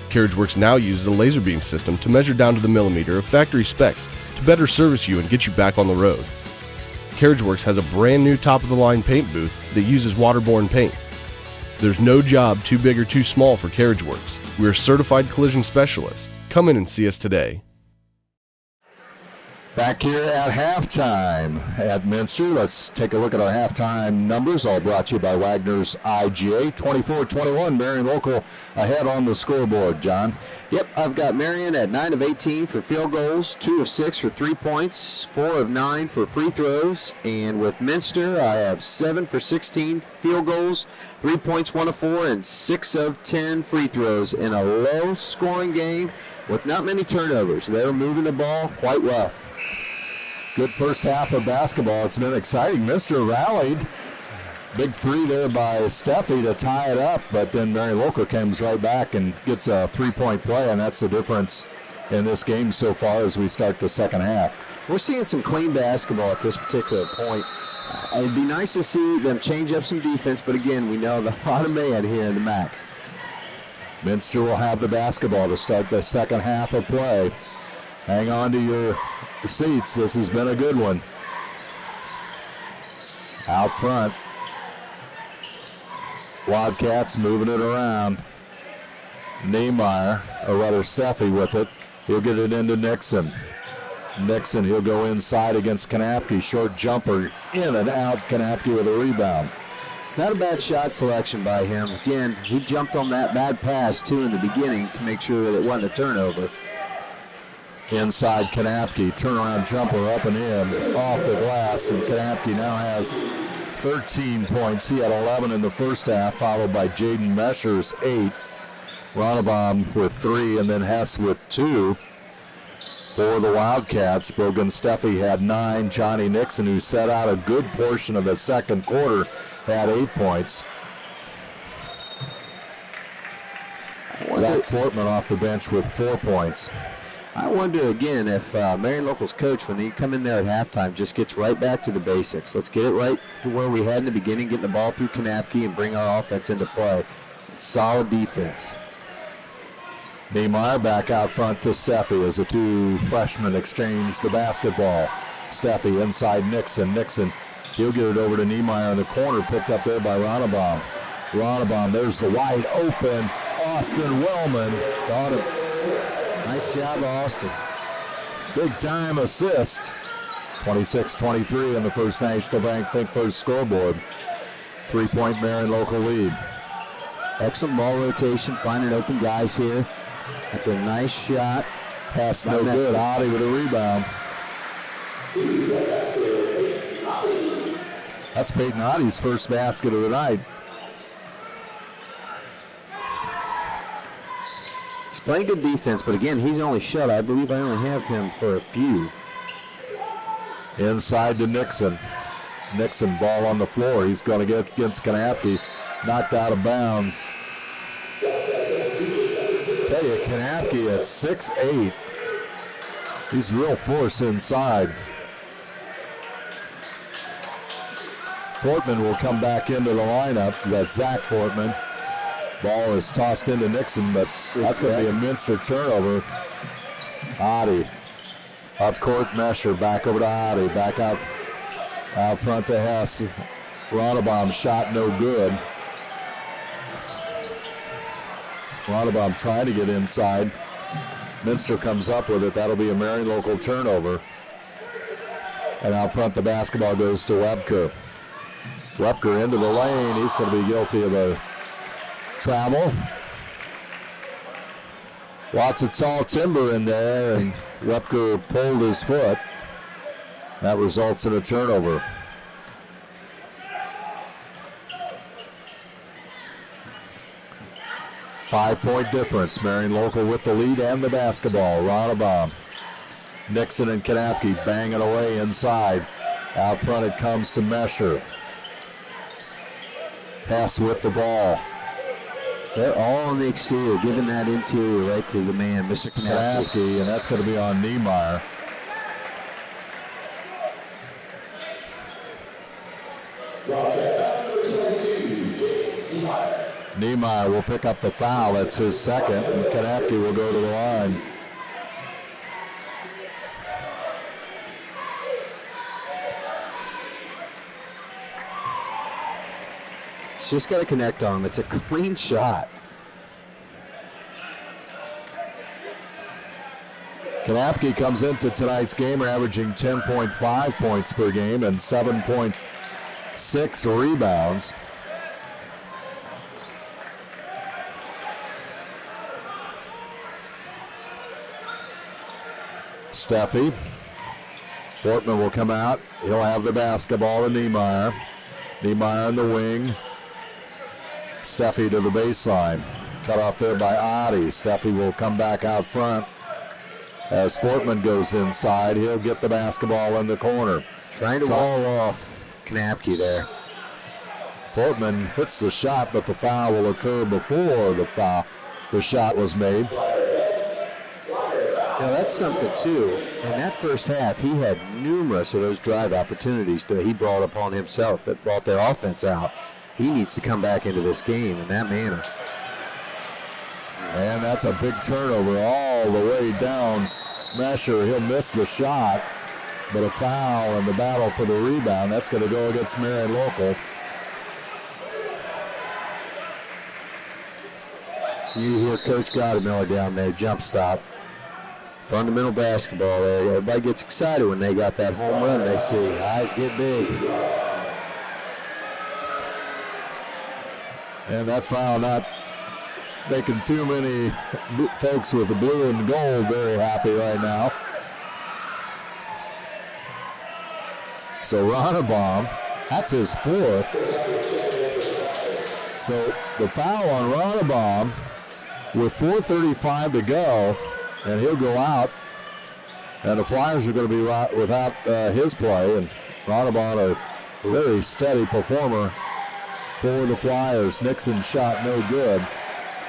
CarriageWorks now uses a laser beam system to measure down to the millimeter of factory specs to better service you and get you back on the road. CarriageWorks has a brand new top-of-the-line paint booth that uses waterborne paint. There's no job too big or too small for CarriageWorks. We are certified collision specialists. Come in and see us today. Back here at halftime at Minster, let's take a look at our halftime numbers, all brought to you by Wagner's IGA. 24-21, Marion Local ahead on the scoreboard, John. Yep, I've got Marion at 9 of 18 for field goals, 2 of 6 for 3 points, 4 of 9 for free throws, and with Minster, I have 7 for 16 field goals, 3 points, 1 of 4, and 6 of 10 free throws in a low-scoring game with not many turnovers. They're moving the ball quite well. Good first half of basketball. It's been exciting. Minster rallied. Big three there by Steffi to tie it up, but then Marion Local comes right back and gets a three-point play, and that's the difference in this game so far as we start the second half. We're seeing some clean basketball at this particular point. It'd be nice to see them change up some defense, but again, we know the lot of man here in the MAC. Minster will have the basketball to start the second half of play. Hang on to your seats. This has been a good one. Out front. Wildcats moving it around. Niemeyer, or rather Steffi with it. He'll get it into Nixon. Nixon, he'll go inside against Kanapke. Short jumper, in and out. Kanapke with a rebound. It's not a bad shot selection by him. Again, he jumped on that bad pass, too, in the beginning to make sure that it wasn't a turnover. Inside Kanapke, turnaround jumper up and in, off the glass, and Kanapke now has 13 points. He had 11 in the first half, followed by Jaden Mesher's 8. Ronnebaum with 3, and then Hess with 2 for the Wildcats. Brogan Steffi had 9. Johnny Nixon, who set out a good portion of the second quarter, had 8 points. Zach Fortman off the bench with 4 points. I wonder again if Marion Local's coach, when they come in there at halftime, just gets right back to the basics. Let's get it right to where we had in the beginning, getting the ball through Kanapke and bring our offense into play. Solid defense. Niemeyer back out front to Steffi as the two freshmen exchange the basketball. Steffi inside Nixon. Nixon, he'll get it over to Niemeyer in the corner, picked up there by Ronnebaum. Ronnebaum, there's the wide open Austin Wellman. Got it. Nice job, Austin. Big time assist. 26-23 in the First National Bank Think First scoreboard. 3-point Marion Local lead. Excellent ball rotation, finding open guys here. That's a nice shot. Pass no good. Oddie with a rebound. That's Peyton Oddie's first basket of the night. He's playing good defense, but again, he's only shut. I believe I only have him for a few. Inside to Nixon. Nixon, ball on the floor. He's going to get against Kanapke. Knocked out of bounds. Tell you, Kanapke at 6'8". He's real force inside. Fortman will come back into the lineup. That's Zach Fortman. Ball is tossed into Nixon, but that's going to be a Minster turnover. Oddie. Up court, Mesher. Back over to Oddie. Back out Out front to Hess. Ronabaum shot no good. Ronabaum trying to get inside. Minster comes up with it. That'll be a Marion local turnover. And out front, the basketball goes to Webker. Webker into the lane. He's going to be guilty of a travel. Lots of tall timber in there, and Webker pulled his foot. That results in a turnover. Five-point difference. Marion local with the lead and the basketball. Ronabaum. Nixon and Kanapke banging away inside. Out front it comes to Mesher. Hess with the ball. They're all on the exterior, giving that interior right to the man, Mr. Kanapke, and that's going to be on Niemeyer. Niemeyer will pick up the foul. That's his second, and Kanapke will go to the line. Just got to connect on him. It's a clean shot. Kanapke comes into tonight's game averaging 10.5 points per game and 7.6 rebounds. Steffi. Fortman will come out. He'll have the basketball to Niemeyer. Niemeyer in the wing. Steffi to the baseline. Cut off there by Adi. Steffi will come back out front. As Fortman goes inside, he'll get the basketball in the corner. Trying to wall off Kanapke there. Fortman hits the shot, but the foul will occur before the shot was made. Now that's something too. In that first half, he had numerous of those drive opportunities that he brought upon himself that brought their offense out. He needs to come back into this game in that manner. And that's a big turnover all the way down. Mesher, he'll miss the shot, but a foul and the battle for the rebound. That's going to go against Marion local. You hear Coach Gottemiller down there, jump stop. Fundamental basketball there. Everybody gets excited when they got that home run they see. Eyes get big. And that foul not making too many folks with the blue and gold very happy right now. So Ronabaum, that's his fourth. So the foul on Ronabaum with 4:35 to go, and he'll go out. And the Flyers are going to be without his play. And Ronabaum, a very steady performer for the Flyers. Nixon shot no good. I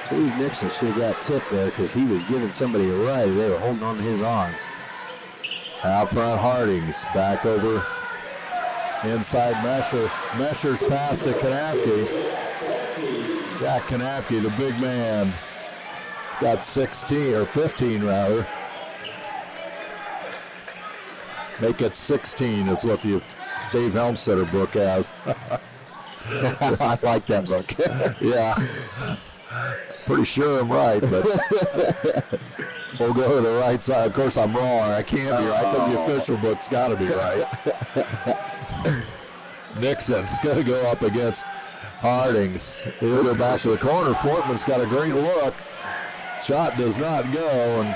believe Nixon should have got tipped there because he was giving somebody a ride. They were holding on to his arm. Out front, Hardings back over inside Mesher. Mesher's pass to Kanapke. Jack Kanapke, the big man, got 16 or 15 rather. Make it 16 is what the Dave Helmstetter book has. I like that book. Yeah. Pretty sure I'm right, but we'll go to the right side. Of course, I'm wrong. I can't be right because the official book's got to be right. Nixon's going to go up against Hardings. He'll go back to the corner. Fortman's got a great look. Shot does not go. And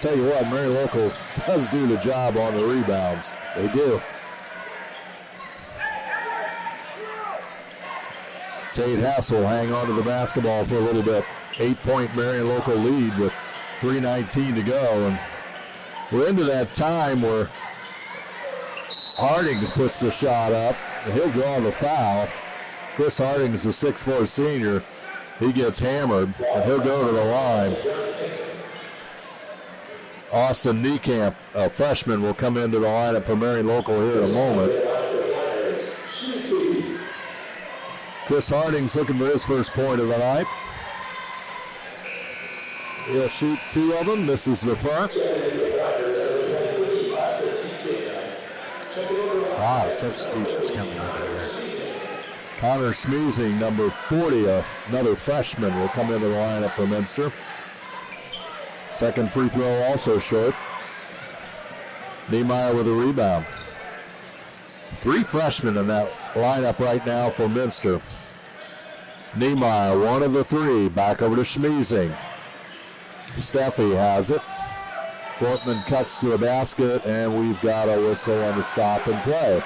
tell you what, Marion local does do the job on the rebounds. They do. Tate Hess will hang on to the basketball for a little bit. 8-point Marion local lead with 3:19 to go. And we're into that time where Hardings puts the shot up, and he'll draw the foul. Chris Hardings, the 6'4" senior, he gets hammered, and he'll go to the line. Austin Niekamp, a freshman, will come into the lineup for Marion local here in a moment. Chris Hardings looking for his first point of the night. He'll shoot two of them. Misses the front. Wow, substitutions coming in there. Connor Smeezing, number 40, another freshman, will come into the lineup for Minster. Second free throw also short. Niemeyer with a rebound. 3 freshmen in that lineup right now for Minster. Niemeyer, one of the 3, back over to Smeezing. Steffi has it. Fortman cuts to the basket, and we've got a whistle on the stop and play.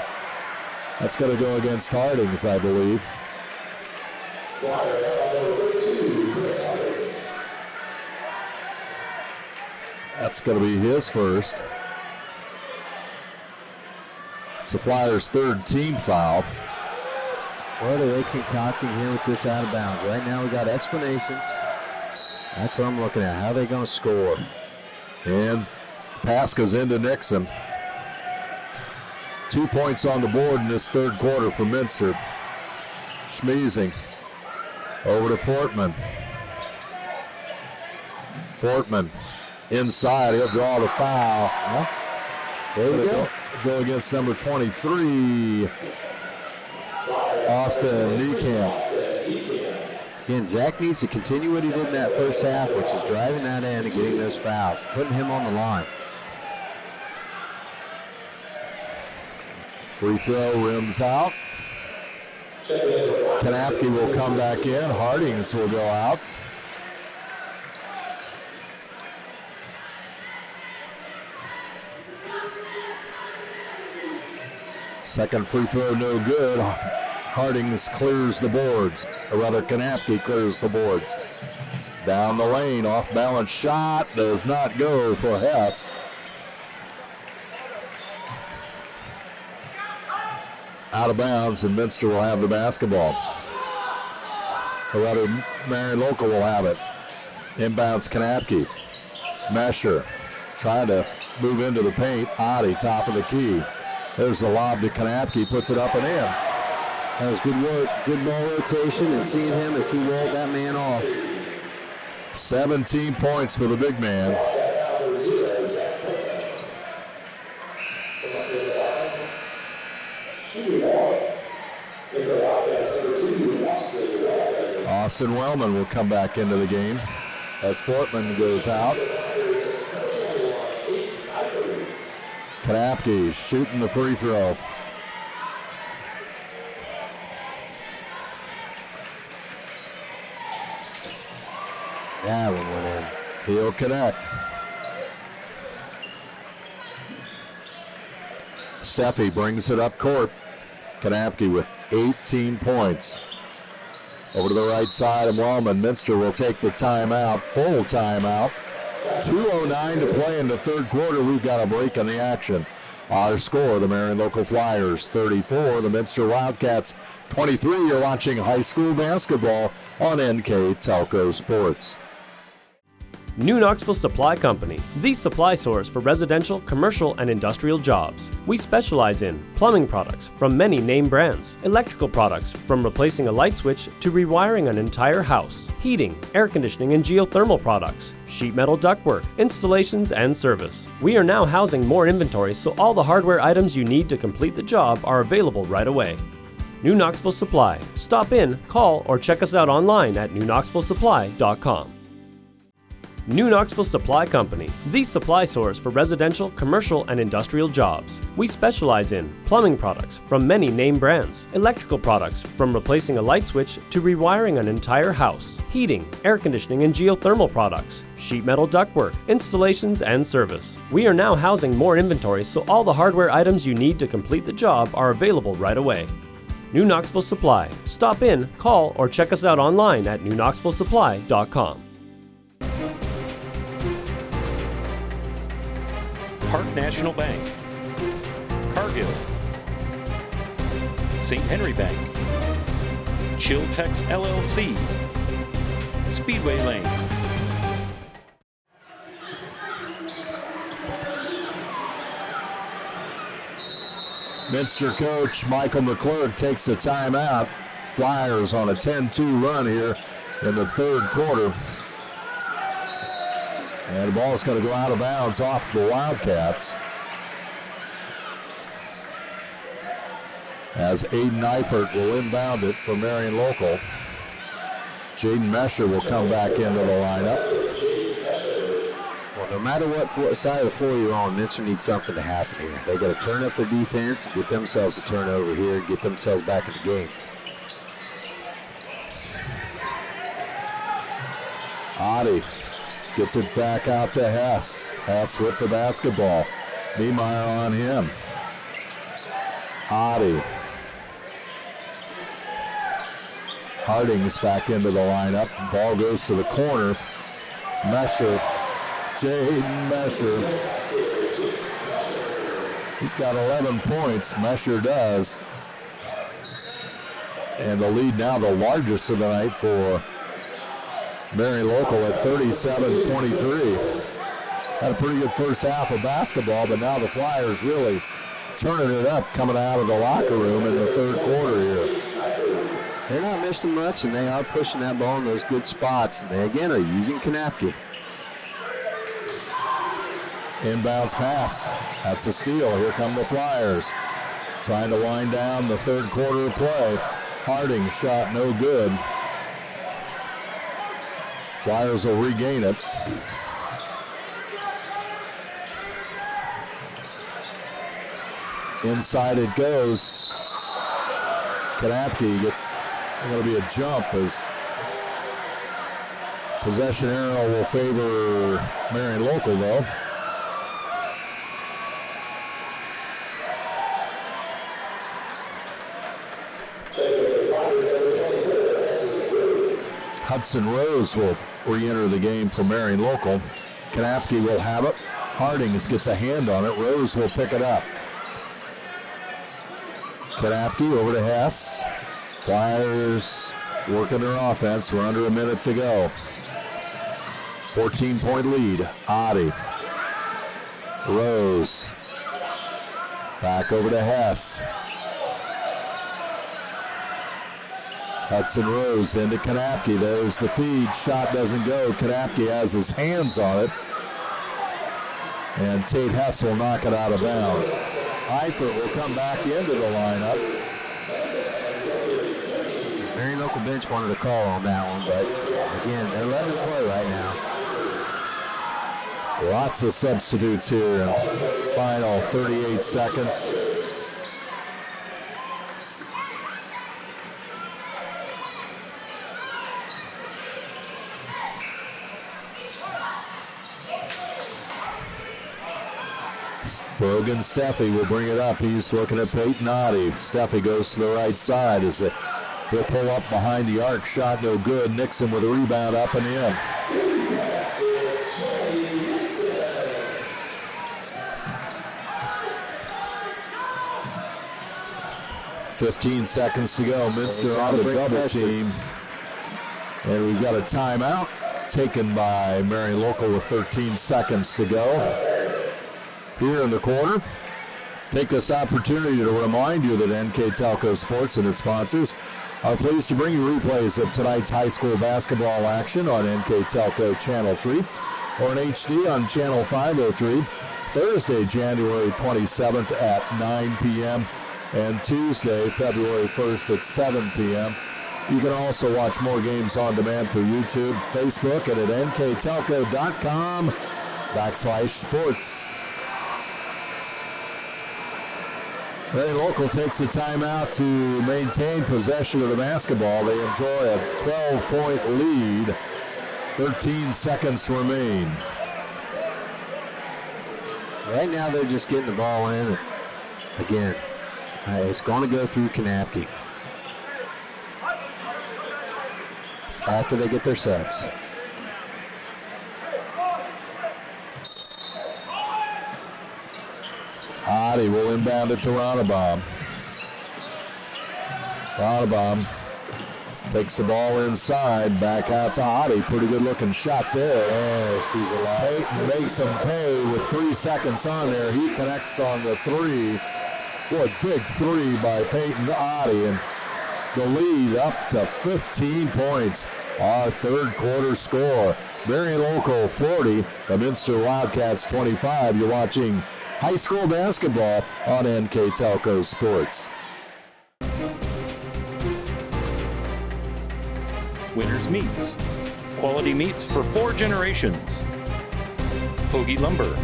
That's going to go against Hardings, I believe. That's going to be his first. It's the Flyers' 3rd team foul. What are they concocting here with this out of bounds? Right now we got explanations. That's what I'm looking at. How are they going to score? And pass goes into Nixon. 2 points on the board in this 3rd quarter for Minster. Smeezing over to Fortman. Fortman inside. He'll draw the foul. There we go against number 23, Austin Niekamp. Again, Zach needs to continue what he did in that first half, which is driving that in and getting those fouls, putting him on the line. Free throw rims out. Kanapke will come back in. Hardings will go out. Second free throw no good. Hardings clears the boards, or rather Kanapke clears the boards. Down the lane, off balance shot, does not go for Hess. Out of bounds, and Minster will have the basketball. Or rather, Marion Local will have it. Inbounds Kanapke. Mesher trying to move into the paint. Adi, top of the key. There's the lob to Kanapke, puts it up and in. That was good work, good ball rotation, and seeing him as he rolled that man off. 17 points for the big man. Austin Wellman will come back into the game as Fortman goes out. Kanapke shooting the free throw. That one went in. He'll connect. Steffi brings it up court. Kanapke with 18 points. Over to the right side of Wellman. Minster will take the timeout, full timeout. 2:09 to play in the 3rd quarter. We've got a break in the action. Our score, the Marion Local Flyers 34, the Minster Wildcats 23. You're watching high school basketball on NKTelco Sports. New Knoxville Supply Company, the supply source for residential, commercial, and industrial jobs. We specialize in plumbing products from many name brands, electrical products from replacing a light switch to rewiring an entire house, heating, air conditioning, and geothermal products, sheet metal ductwork, installations, and service. We are now housing more inventory, so all the hardware items you need to complete the job are available right away. New Knoxville Supply. Stop in, call, or check us out online at newknoxvillesupply.com. New Knoxville Supply Company, the supply source for residential, commercial, and industrial jobs. We specialize in plumbing products from many name brands, electrical products from replacing a light switch to rewiring an entire house, heating, air conditioning, and geothermal products, sheet metal ductwork, installations, and service. We are now housing more inventory, so all the hardware items you need to complete the job are available right away. New Knoxville Supply. Stop in, call, or check us out online at newknoxvillesupply.com. Park National Bank, Cargill, St. Henry Bank, Chiltex LLC, Speedway Lanes. Minster coach Michael McClurg takes the timeout. Flyers on a 10-2 run here in the 3rd quarter. And the ball is going to go out of bounds off the Wildcats. as Aiden Eifert will inbound it for Marion Local. Jaden Mesher will come back into the lineup. Well, no matter what side of the floor you're on, Minster needs something to happen here. They got to turn up their defense, get themselves a turnover here, and get themselves back in the game. Adi gets it back out to Hess. Hess with the basketball. Niemeyer on him. Adi. Harding's back into the lineup. Ball goes to the corner. Mesher. Jaden Mesher. He's got 11 points. Mesher does. And the lead now the largest of the night for Marion Local at 37-23. Had a pretty good first half of basketball, but now the Flyers really turning it up coming out of the locker room in the third quarter here. They're not missing much, and they are pushing that ball in those good spots. And they, again, are using Kanapke. Inbounds pass. That's a steal. Here come the Flyers. Trying to wind down the third quarter of play. Harding shot no good. Flyers will regain it. Inside it goes. Kanapke gets going to be a jump as possession arrow will favor Marion Local though. Hudson Rose will re-enter the game for Marion Local. Kanapke will have it. Hardings gets a hand on it. Rose will pick it up. Kanapke over to Hess. Flyers working their offense. We're under a minute to go. 14-point lead. Adi. Rose. Back over to Hess. Hudson Rose into Kanapke. There's the feed. Shot doesn't go. Kanapke has his hands on it. And Tate Hess will knock it out of bounds. Eifert will come back into the lineup. Marion Local bench wanted a call on that one, but again, they're letting it play right now. Lots of substitutes here in final 38 seconds. Brogan Steffi will bring it up. He's looking at Peyton Adi. Steffi goes to the right side as he'll pull up behind the arc. Shot no good. Nixon with a rebound up and in. "15 seconds to go. Minster on the double team. And we've got a timeout taken by Marion Local with 13 seconds to go. Here in the corner, take this opportunity to remind you that NKTelco Sports and its sponsors are pleased to bring you replays of tonight's high school basketball action on NKTelco Channel 3 or in HD on Channel 503, Thursday, January 27th at 9 p.m. and Tuesday, February 1st at 7 p.m. You can also watch more games on demand through YouTube, Facebook, and at nktelco.com/sports. Marion Local takes a timeout to maintain possession of the basketball. They enjoy a 12-point lead. 13 seconds remain. Right now they're just getting the ball in. Again, it's going to go through Kanapke after they get their subs. Adi will inbound it to Ronnebaum. Ronnebaum takes the ball inside, back out to Adi. Pretty good looking shot there. Oh, she's alive. Peyton makes him pay with 3 seconds on there. He connects on the three. What a big three by Peyton Adi. And the lead up to 15 points. Our third quarter score. Marion Local 40, the Minster Wildcats 25. You're watching high school basketball on NKTelco Sports. Winners Meats. Quality meats for 4 generations. Hoagie Lumber.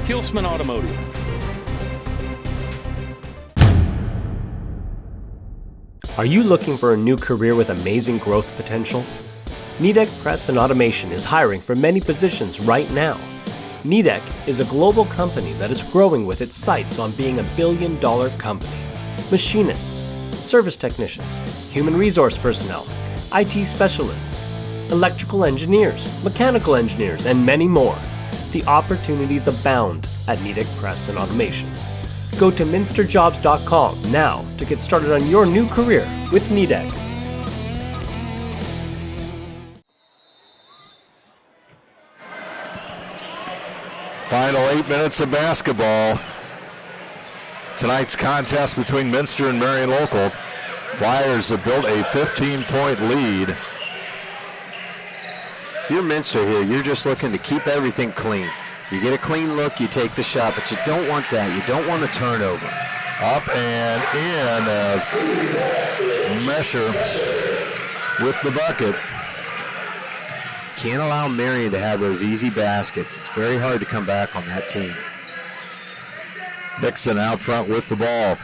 Hilsman Automotive. Are you looking for a new career with amazing growth potential? Nidec Press and Automation is hiring for many positions right now. Nidec is a global company that is growing with its sights on being a billion-dollar company. Machinists, service technicians, human resource personnel, IT specialists, electrical engineers, mechanical engineers, and many more. The opportunities abound at Nidec Press and Automation. Go to minsterjobs.com now to get started on your new career with Nidec. Final 8 minutes of basketball. Tonight's contest between Minster and Marion Local. Flyers have built a 15-point lead. If you're Minster here, you're just looking to keep everything clean. You get a clean look, you take the shot, but you don't want that. You don't want a turnover. Up and in as Mesher with the bucket. Can't allow Marion to have those easy baskets. It's very hard to come back on that team. Dixon out front with the ball.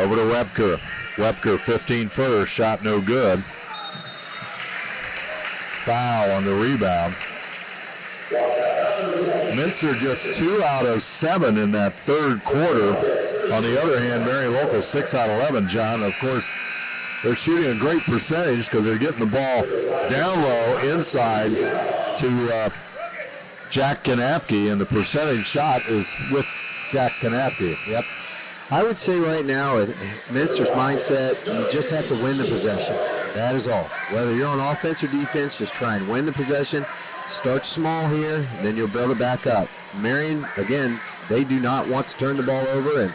Over to Webker. Webker 15-footer, shot no good. Foul on the rebound. Minster just 2 out of 7 in that third quarter. On the other hand, Marion Local 6 out of 11, John. Of course, they're shooting a great percentage because they're getting the ball down low inside to Jack Kanapke, and the percentage shot is with Jack Kanapke. Yep. I would say right now, Minster's mindset, you just have to win the possession. That is all. Whether you're on offense or defense, just try and win the possession. Start small here, then you'll build it back up. Marion, again, they do not want to turn the ball over, and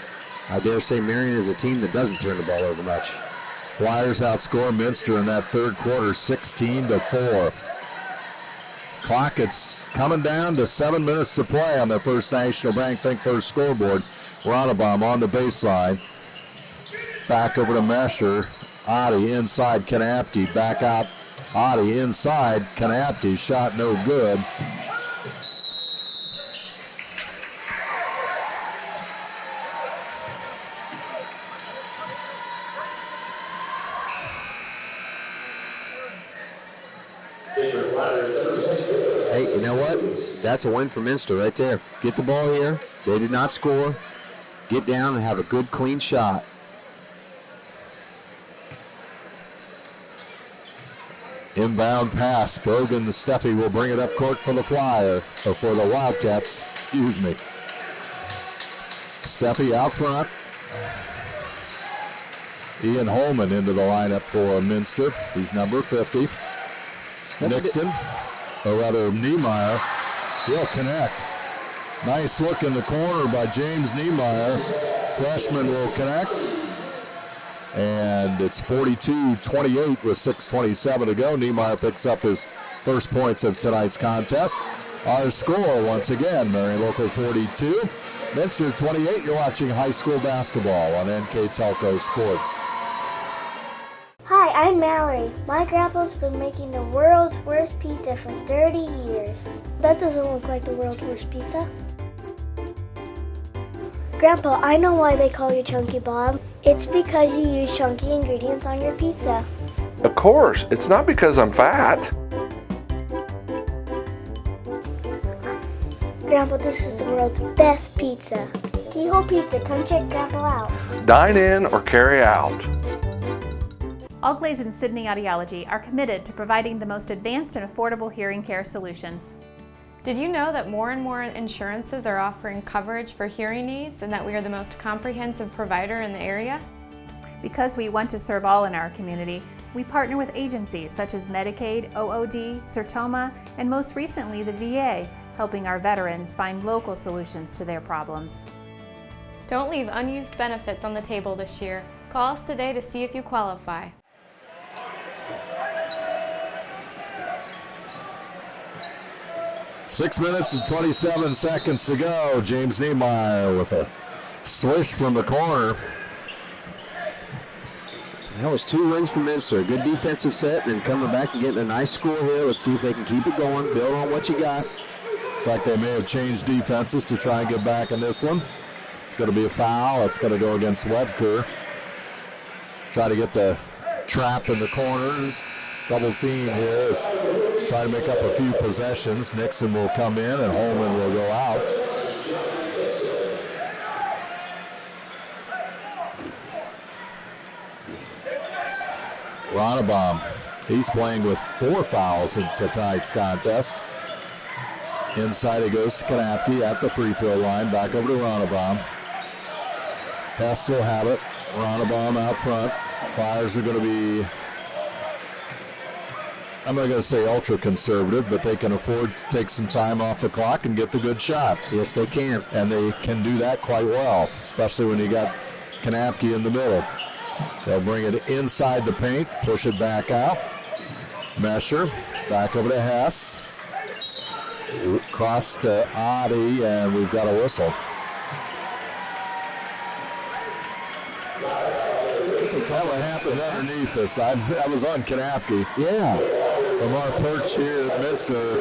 I dare say Marion is a team that doesn't turn the ball over much. Flyers outscore Minster in that third quarter 16-4. Clock, it's coming down to 7 minutes to play on the First National Bank Think First scoreboard. Ronabaum on the baseline. Back over to Mesher. Adi inside Kanapke. Back out. Adi inside Kanapke. Shot no good. Hey, you know what? That's a win for Minster right there. Get the ball here. They did not score. Get down and have a good, clean shot. Inbound pass. Brogan Steffi will bring it up court for the Flyer, or for the Wildcats, excuse me. Steffi out front. Ian Holman into the lineup for Minster. He's number 50. Nixon, or rather Niemeyer, he'll connect. Nice look in the corner by James Niemeyer. Freshman will connect. And it's 42-28 with 6:27 to go. Niemeyer picks up his first points of tonight's contest. Our score, once again, Marion Local 42, Minster 28. You're watching high school basketball on NKTelco Sports. Hi, I'm Mallory. My grandpa's been making the world's worst pizza for 30 years. That doesn't look like the world's worst pizza. Grandpa, I know why they call you Chunky Bob. It's because you use chunky ingredients on your pizza. Of course, it's not because I'm fat. Grandpa, this is the world's best pizza. Keyhole Pizza, come check Grandpa out. Dine in or carry out. Allglaze and Sydney Audiology are committed to providing the most advanced and affordable hearing care solutions. Did you know that more and more insurances are offering coverage for hearing aids and that we are the most comprehensive provider in the area? Because we want to serve all in our community, we partner with agencies such as Medicaid, OOD, Sertoma, and most recently the VA, helping our veterans find local solutions to their problems. Don't leave unused benefits on the table this year. Call us today to see if you qualify. Six minutes and 27 seconds to go. James Niemeyer with a swish from the corner. That was 2 wins for Minster. Good defensive set, and then coming back and getting a nice score here. Let's see if they can keep it going, build on what you got. It's like they may have changed defenses to try and get back in this one. It's going to be a foul. It's going to go against Webker. Try to get the trap in the corners. Double team here is trying to make up a few possessions. Nixon will come in and Holman will go out. Ronnebaum, he's playing with 4 fouls in tonight's contest. Inside it goes to Kanapke at the free throw line. Back over to Ronnebaum. Hess will have it. Ronnebaum out front. Flyers are going to be, I'm not going to say ultra conservative, but they can afford to take some time off the clock and get the good shot. Yes, they can. And they can do that quite well, especially when you got Kanapke in the middle. They'll bring it inside the paint, push it back out. Mesher, back over to Hess. Cross to Adi, and we've got a whistle. That one happened underneath us. I was on Kanapke. Yeah. From our perch here at Minster,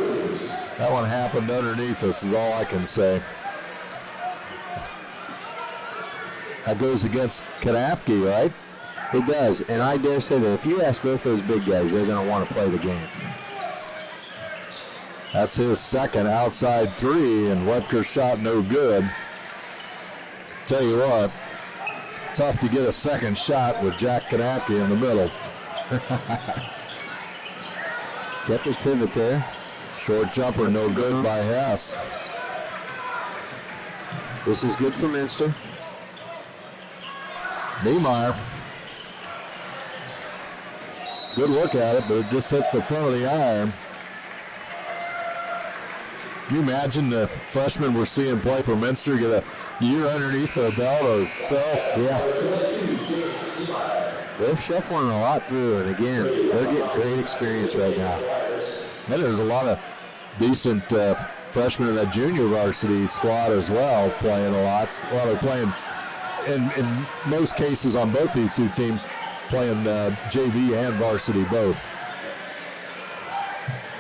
that one happened underneath us is all I can say. That goes against Kanapke, right? It does, and I dare say that if you ask both those big guys, they're going to want to play the game. That's his second outside 3, and Webker's shot no good. Tell you what, tough to get a second shot with Jack Kanapke in the middle. Kept his pivot there. Short jumper, no good by Hess. This is good for Minster. Niemeyer. Good look at it, but it just hits the front of the iron. Can you imagine the freshmen we're seeing play for Minster get a year underneath their belt or so? Yeah. They're shuffling a lot through, and again, they're getting great experience right now. And there's a lot of decent freshmen in that junior varsity squad as well, playing a lot. Well, they're playing, in most cases on both these two teams, playing JV and varsity both.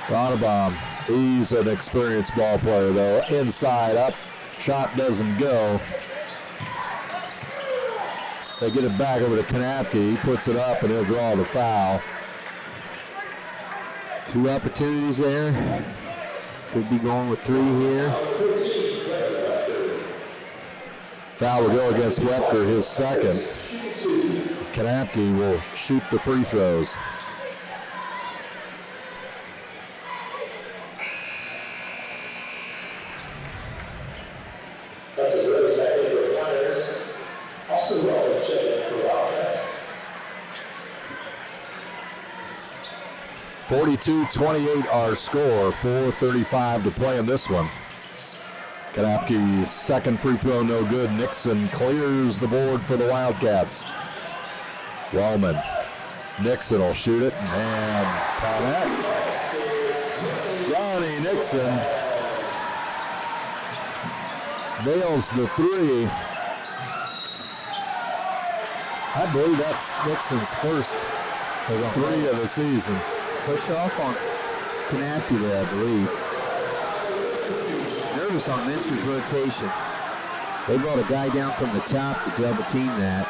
Ronnebaum, he's an experienced ball player though. Inside up, shot doesn't go. They get it back over to Kanapke. He puts it up and he'll draw the foul. 2 opportunities there. Could be going with 3 here. Foul will go against Webker, his second. Kanapke will shoot the free throws. That's a good technique for players. Also, well, check for Wildcats. 42-28 our score, 4:35 to play in this one. Kanapke's second free throw no good. Nixon clears the board for the Wildcats. Wellman. Nixon will shoot it and connect. Johnny Nixon nails the 3. I believe that's Nixon's first 3 of the season. Push off on Kanapke there, I believe. Nervous on Minster's rotation. They brought a guy down from the top to double team that.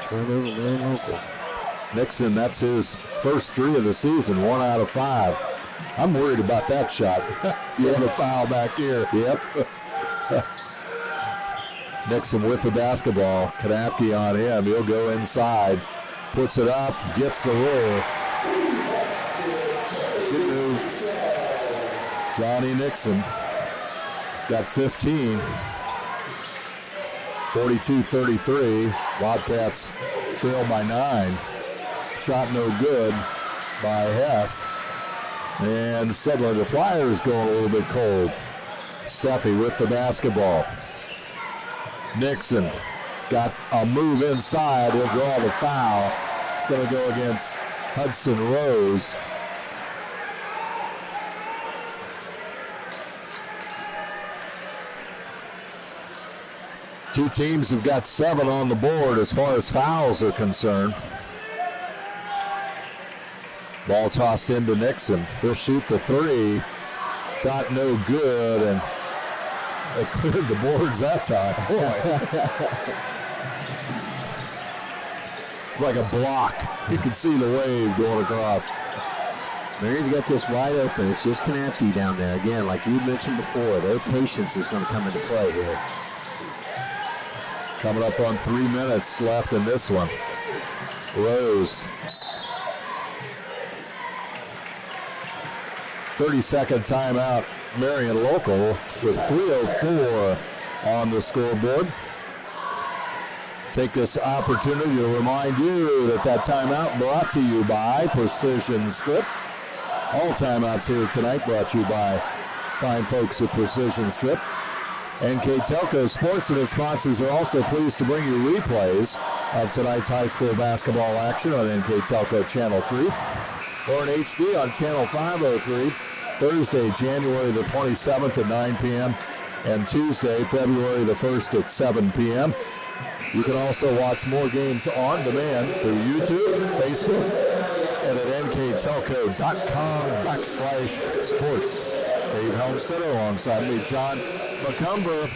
Turnover, Marion local. Nixon, that's his first 3 of the season, 1 out of 5. I'm worried about that shot. See the foul back here. Yep. Nixon with the basketball. Kanapke on him. He'll go inside. Puts it up. Gets the roll. Good move. Johnny Nixon. He's got 15. 42-33. Wildcats trail by 9. Shot no good by Hess. And suddenly the Flyers going a little bit cold. Steffi with the basketball. Nixon has got a move inside. He'll draw the foul. It's going to go against Hudson Rose. Two teams have got 7 on the board as far as fouls are concerned. Ball tossed into Nixon. He'll shoot the 3. Shot no good, and they cleared the boards that time. Boy. It's like a block. You can see the wave going across. Marion's got this wide open. It's just Kanapke down there. Again, like you mentioned before, their patience is going to come into play here. Coming up on 3 minutes left in this one. Rose. 30-second timeout. Marion local with 3:04 on the scoreboard. Take this opportunity to remind you that timeout brought to you by Precision Strip. All timeouts here tonight brought to you by fine folks at Precision Strip. NKTelco Sports and its sponsors are also pleased to bring you replays of tonight's high school basketball action on NKTelco Channel 3 or in HD on Channel 503, Thursday, January the 27th at 9 p.m. and Tuesday, February the 1st at 7 p.m. You can also watch more games on demand through YouTube, Facebook, and at nktelco.com/sports. Dave Helmstetter alongside me, John McCumber.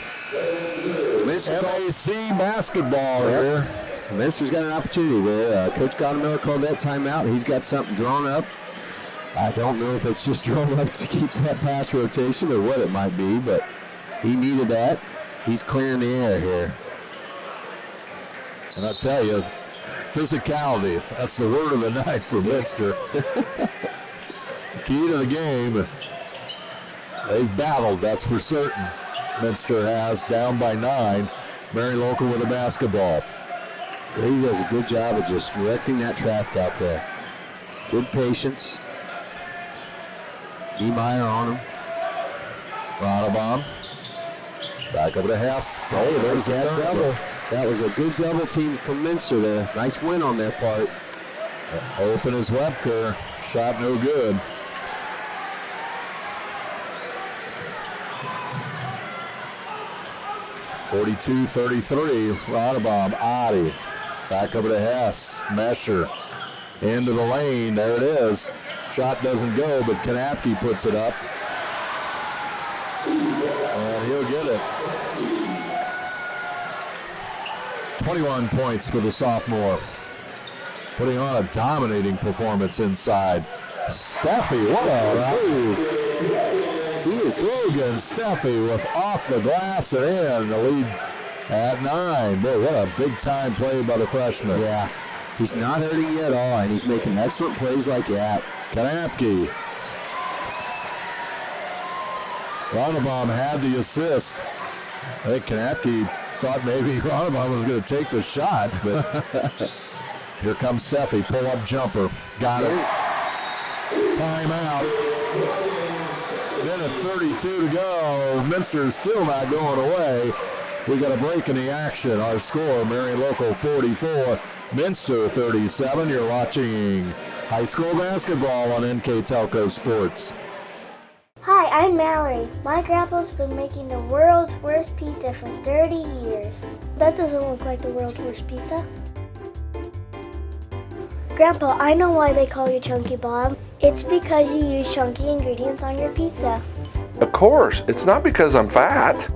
MAC basketball here. Minster's got an opportunity there. Coach Godmiller called that timeout. He's got something drawn up. I don't know if it's just drawn up to keep that pass rotation or what it might be, but he needed that. He's clearing the air here. And I tell you, physicality, that's the word of the night for Minster. Key to the game. They've battled, that's for certain. Minster has, down by 9. Marion local with a basketball. He does a good job of just directing that traffic out there. Good patience. Niemeyer on him. Ronabom. Back over to Hess. Hey, there's that double. That was a good double team from Minster there. Nice win on their part. Open as Webker. Shot no good. .42-33. Ronabom. Adi. Back over to Hess. Mesher. Into the lane. There it is. Shot doesn't go, but Kanapke puts it up. And he'll get it. 21 points for the sophomore. Putting on a dominating performance inside. Steffi, what a move. He is Logan Steffi with off the glass and in the lead at 9. Boy, what a big time play by the freshman. Yeah, he's not hurting you at all, and he's making excellent plays like that. Kanapke. Ronabom had the assist. I think Kanapke thought maybe Ronabom was going to take the shot, but here comes Steffi. Pull up jumper. Got it. Timeout. Minute 32 to go. Minster's still not going away. We got a break in the action. Our score, Marion local 44, Minster 37. You're watching high school basketball on NKTelco Sports. Hi, I'm Mallory. My grandpa's been making the world's worst pizza for 30 years. That doesn't look like the world's worst pizza. Grandpa, I know why they call you Chunky Bob. It's because you use chunky ingredients on your pizza. Of course, it's not because I'm fat.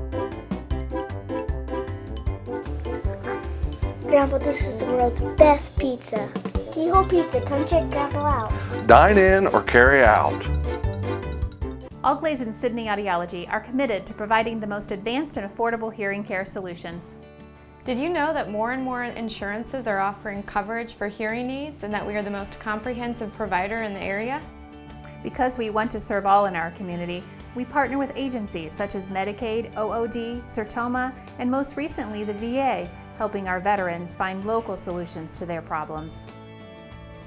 Grandpa, this is the world's best pizza. Keyhole Pizza, come check Grandpa out. Dine in or carry out. Allglaze and Sydney Audiology are committed to providing the most advanced and affordable hearing care solutions. Did you know that more and more insurances are offering coverage for hearing aids and that we are the most comprehensive provider in the area? Because we want to serve all in our community, we partner with agencies such as Medicaid, OOD, Sertoma, and most recently the VA, helping our veterans find local solutions to their problems.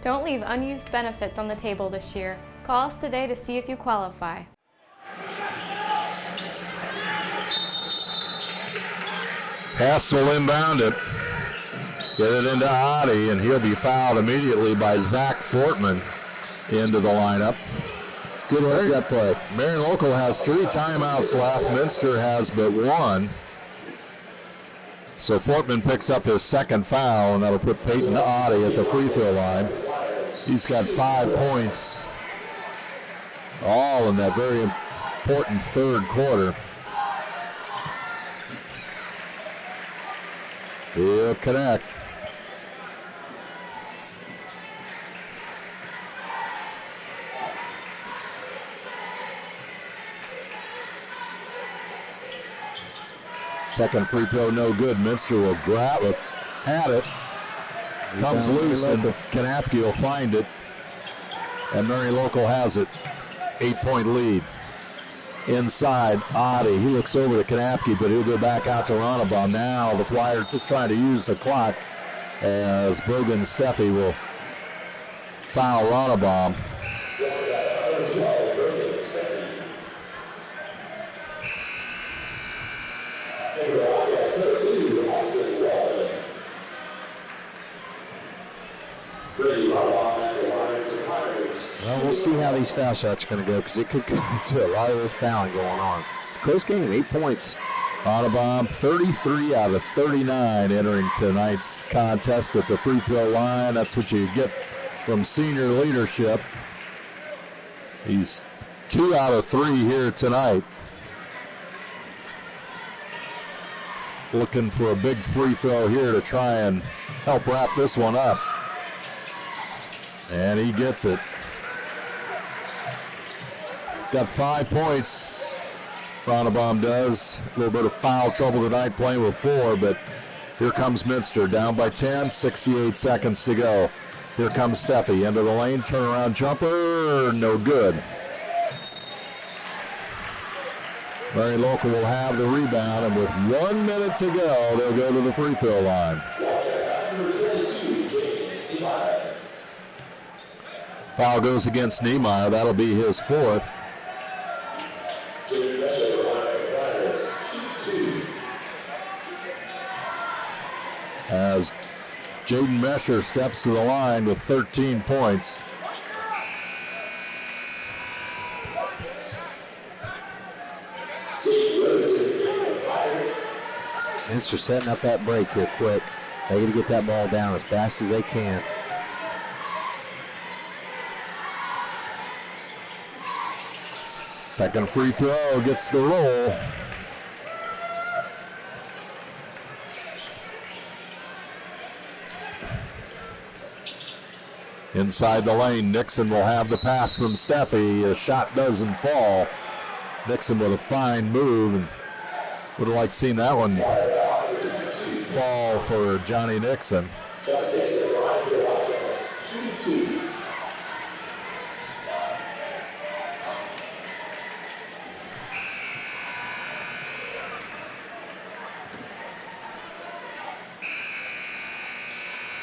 Don't leave unused benefits on the table this year. Call us today to see if you qualify. Hess will inbound it. Get it into Adi, and he'll be fouled immediately by Zach Fortman into the lineup. Good heads-up play. Marion local has 3 timeouts left. Minster has but 1. So Fortman picks up his second foul, and that'll put Peyton Oddie at the free throw line. He's got 5 points, all in that very important third quarter. He'll connect. Second free throw, no good. Minster will grab it, at it. Comes loose, and Kanapke will find it. And Marion Local has it. 8-point lead. Inside, Oddie. He looks over to Kanapke, but he'll go back out to Ronnebaum. Now the Flyers just trying to use the clock as Brogan Steffi will foul Ronnebaum. Well, we'll see how these foul shots are going to go because it could go to a lot of this fouling going on. It's a close game, 8 points. Ronnebaum, 33 out of 39 entering tonight's contest at the free throw line. That's what you get from senior leadership. He's 2 out of 3 here tonight. Looking for a big free throw here to try and help wrap this one up. And he gets it. Got 5 points, Ronnebaum does. A little bit of foul trouble tonight, playing with 4, but here comes Minster, down by 10, 68 seconds to go. Here comes Steffi, into the lane, turnaround jumper, no good. Marion Local will have the rebound, and with 1 minute to go, they'll go to the free throw line. Foul goes against Niemeyer. That'll be his 4th. As Jaden Mesher steps to the line with 13 points. Minster setting up that break here quick. They got to get that ball down as fast as they can. Second free throw gets the roll. Inside the lane, Nixon will have the pass from Steffi. A shot doesn't fall. Nixon with a fine move, and would have liked to seen that one fall for Johnny Nixon.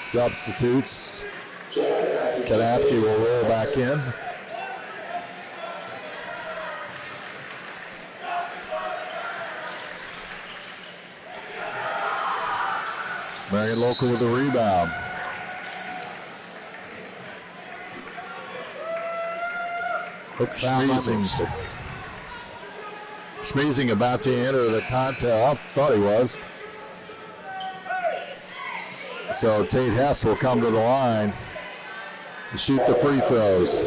Substitutes. Kanapke will roll back in. Marion Local with the rebound. Schmeezing about to enter the contest. I thought he was. So Tate Hess will come to the line to shoot the free throws.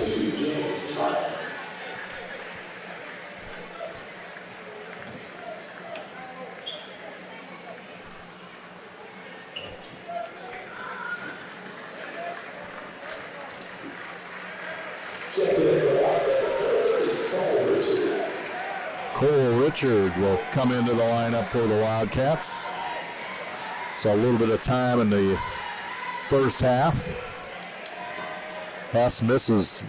Cole Richard will come into the lineup for the Wildcats. So a little bit of time in the first half. Hess misses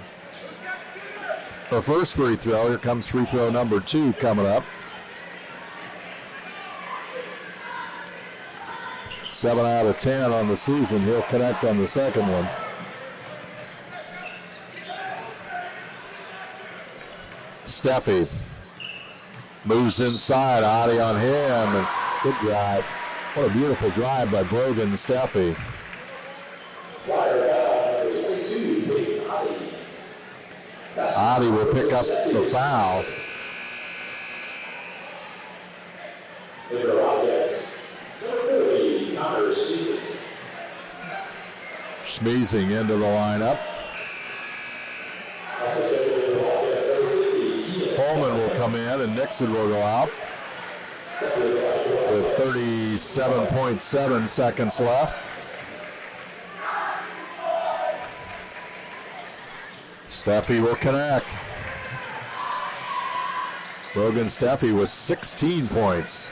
her first free throw. Here comes free throw number 2 coming up. 7 out of 10 on the season. He'll connect on the second one. Steffi moves inside. Oddie on him. Good drive. What a beautiful drive by Brogan Steffi. Oddie will pick up the foul. Schmeezing into the lineup. Holman will come in and Nixon will go out with 37.7 seconds left. Steffi will connect. Logan Steffi with 16 points.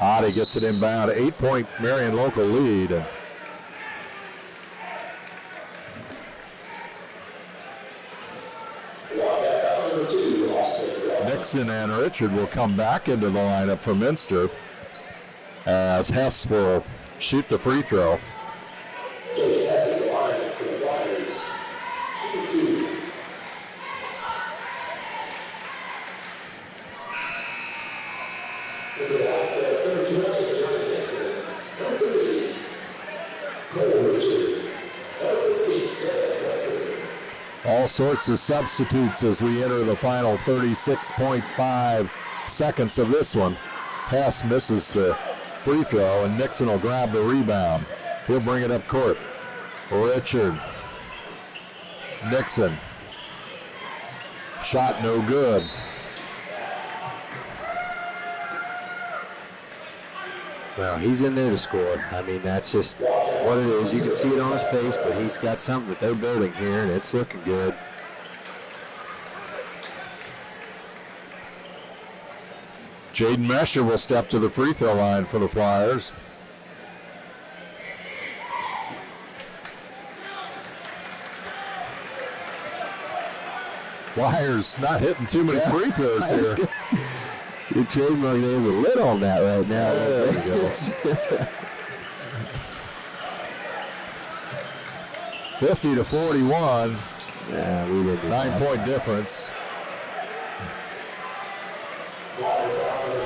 Adi gets it inbound, 8-point Marion local lead. Nixon and Richard will come back into the lineup for Minster as Hess will shoot the free throw. All sorts of substitutes as we enter the final 36.5 seconds of this one. Hess misses the free throw and Nixon will grab the rebound. He'll bring it up court. Richard. Nixon. Shot no good. Well, he's in there to score. I mean, that's just what it is. You can see it on his face, but he's got something that they're building here, and it's looking good. Jaden Mesher will step to the free throw line for the Flyers. Flyers not hitting too many free throws here. Your trademark name's a lid on that right now. There you go. 50-41. Yeah, we didn't. 9-point difference.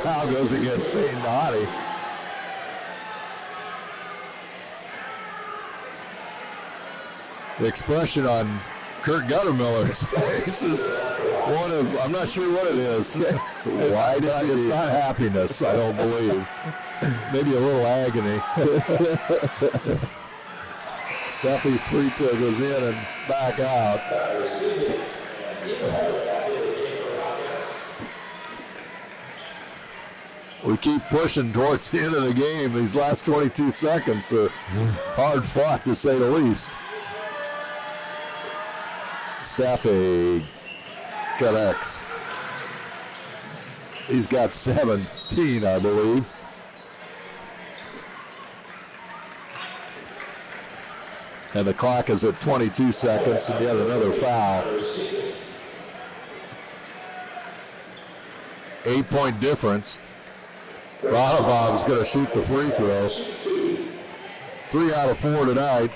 Foul goes against Peyton Doherty. The expression on Kurt Guttermiller's face is one of, I'm not sure what it is. Why it's not happiness, I don't believe. Maybe a little agony. Steffi's free throw goes in and back out. We keep pushing towards the end of the game. These last 22 seconds are hard fought, to say the least. Steffi connects. He's got 17, I believe. And the clock is at 22 seconds, and yet another foul. 8-point difference. Ronnebaum's going to shoot the free throw. 3 out of 4 tonight.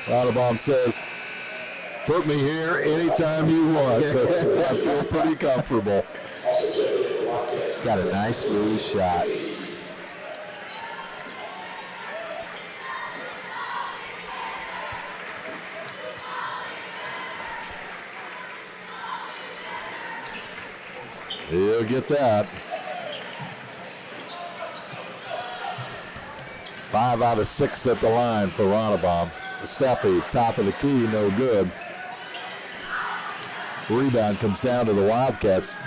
Ronnebaum says, put me here anytime you want. I feel pretty comfortable. He's got a nice smooth shot. He'll get that. 5 out of 6 at the line for Ronnebaum. Steffi, top of the key, no good. Rebound comes down to the Wildcats.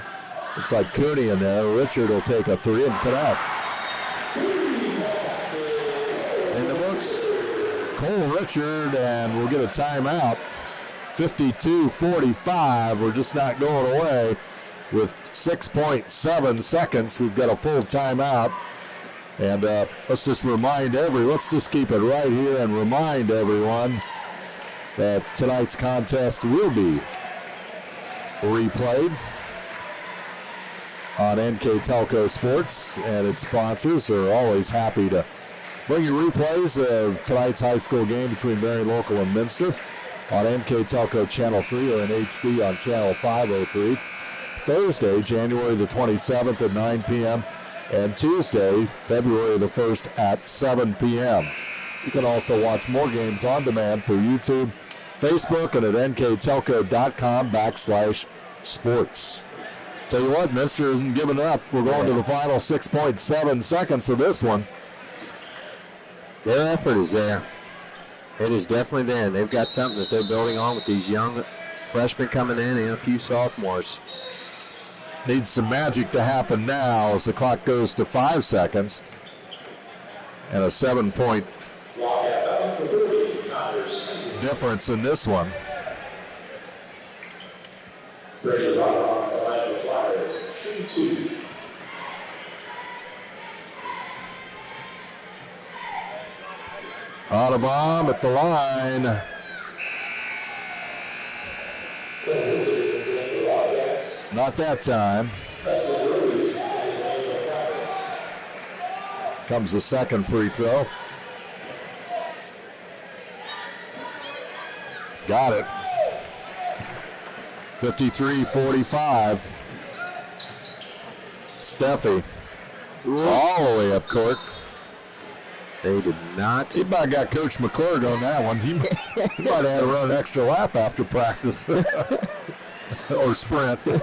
Looks like Cooney in there. Richard will take a 3 and connect. In the books, Cole Richard, and we'll get a timeout. 52-45. We're just not going away. With 6.7 seconds, we've got a full timeout. And let's just keep it right here and remind everyone that tonight's contest will be replayed on NKTelco Sports, and its sponsors are always happy to bring you replays of tonight's high school game between Marion Local and Minster on NKTelco Channel 3 or in HD on Channel 503. Thursday, January the 27th at 9 p.m. and Tuesday, February the 1st at 7 p.m. You can also watch more games on demand through YouTube, Facebook, and at nktelco.com/sports. Tell you what, Minster isn't giving up. We're going to the final 6.7 seconds of this one. their effort is there. It is definitely there. They've got something that they're building on with these young freshmen coming in and a few sophomores. Needs some magic to happen now as the clock goes to 5 seconds. And a 7-point difference in this one. Audubon at the line. Not that time. Comes the second free throw. Got it. 53-45. Steffi all the way up court. They did not. He might have got Coach McClurg on that one. He might have had to run an extra lap after practice. Or sprint. They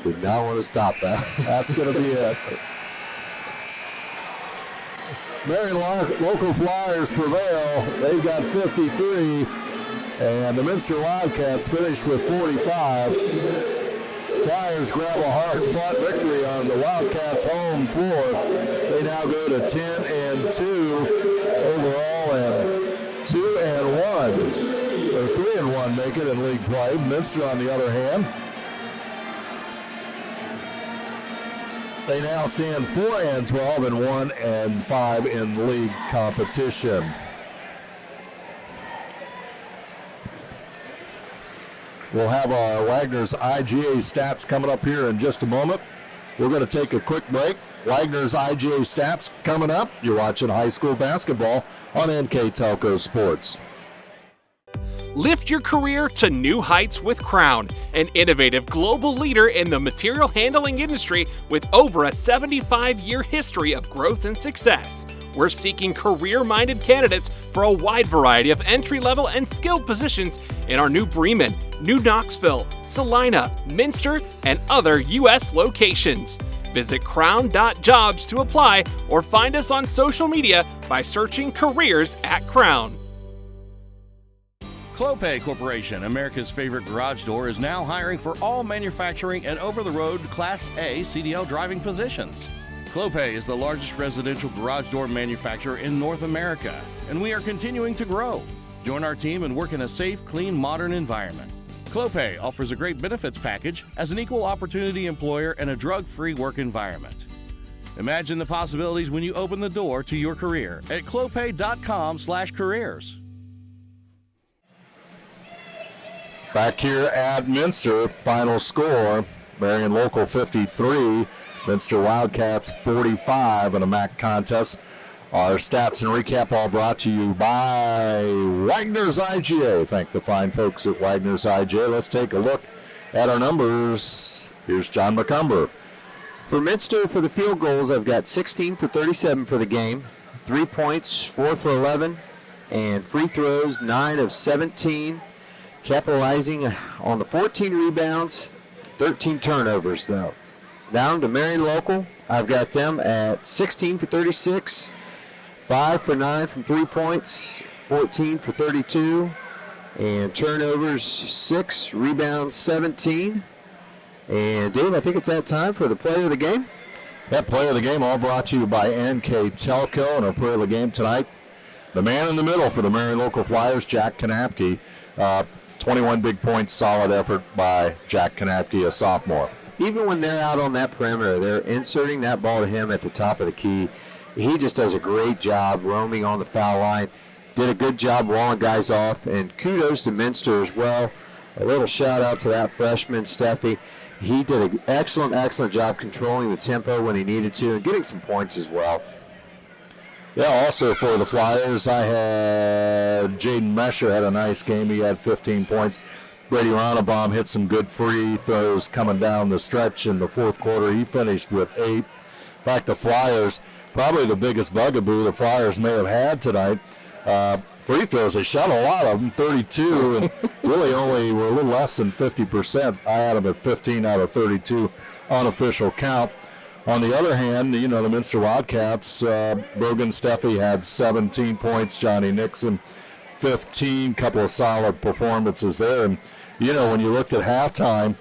did not want to stop that. That's going to be it. Marion local Flyers prevail. They've got 53. And the Minster Wildcats finish with 45. Flyers grab a hard-fought victory on the Wildcats' home floor. They now go to 10-2 overall and 2-1. Or 3-1 make it in league play. Minster, on the other hand, they now stand 4-12 and 1-5 in league competition. We'll have our Wagner's IGA stats coming up here in just a moment. We're going to take a quick break. Wagner's IGA stats coming up. You're watching high school basketball on NKTelco Sports. Lift your career to new heights with Crown, an innovative global leader in the material handling industry with over a 75-year history of growth and success. We're seeking career-minded candidates for a wide variety of entry-level and skilled positions in our new Bremen, New Knoxville, Salina, Minster, and other U.S. locations. Visit crown.jobs to apply or find us on social media by searching Careers at Crown. Clopay Corporation, America's favorite garage door, is now hiring for all manufacturing and over-the-road Class A CDL driving positions. Clopay is the largest residential garage door manufacturer in North America, and we are continuing to grow. Join our team and work in a safe, clean, modern environment. Clopay offers a great benefits package as an equal opportunity employer and a drug-free work environment. Imagine the possibilities when you open the door to your career at clopay.com/careers. Back here at Minster, final score, Marion Local 53, Minster Wildcats 45 in a MAC contest. Our stats and recap all brought to you by Wagner's IGA. Thank the fine folks at Wagner's IGA. Let's take a look at our numbers. Here's John McCumber. For Minster, for the field goals, I've got 16 for 37 for the game, 3 points, 4 for 11, and free throws, 9 of 17. Capitalizing on the 14 rebounds, 13 turnovers, though. Down to Marion Local, I've got them at 16 for 36, 5 for 9 from 3 points, 14 for 32, and turnovers 6, rebounds 17. And Dave, I think it's that time for the play of the game. That play of the game all brought to you by NKTelco, and our play of the game tonight, the man in the middle for the Marion Local Flyers, Jack Kanapke. 21 big points, solid effort by Jack Kanapke, a sophomore. Even when they're out on that perimeter, they're inserting that ball to him at the top of the key. He just does a great job roaming on the foul line. Did a good job walling guys off, and kudos to Minster as well. A little shout out to that freshman, Steffi. He did an excellent job controlling the tempo when he needed to and getting some points as well. Yeah, also for the Flyers, I had Jaden Mesher had a nice game. He had 15 points. Brady Ronnebaum hit some good free throws coming down the stretch in the fourth quarter. He finished with 8. In fact, the Flyers, probably the biggest bugaboo the Flyers may have had tonight. Free throws, they shot a lot of them, 32, and really only were a little less than 50%. I had them at 15 out of 32 unofficial count. On the other hand, the Minster Wildcats, Brogan Steffi had 17 points, Johnny Nixon 15, couple of solid performances there. And, when you looked at halftime,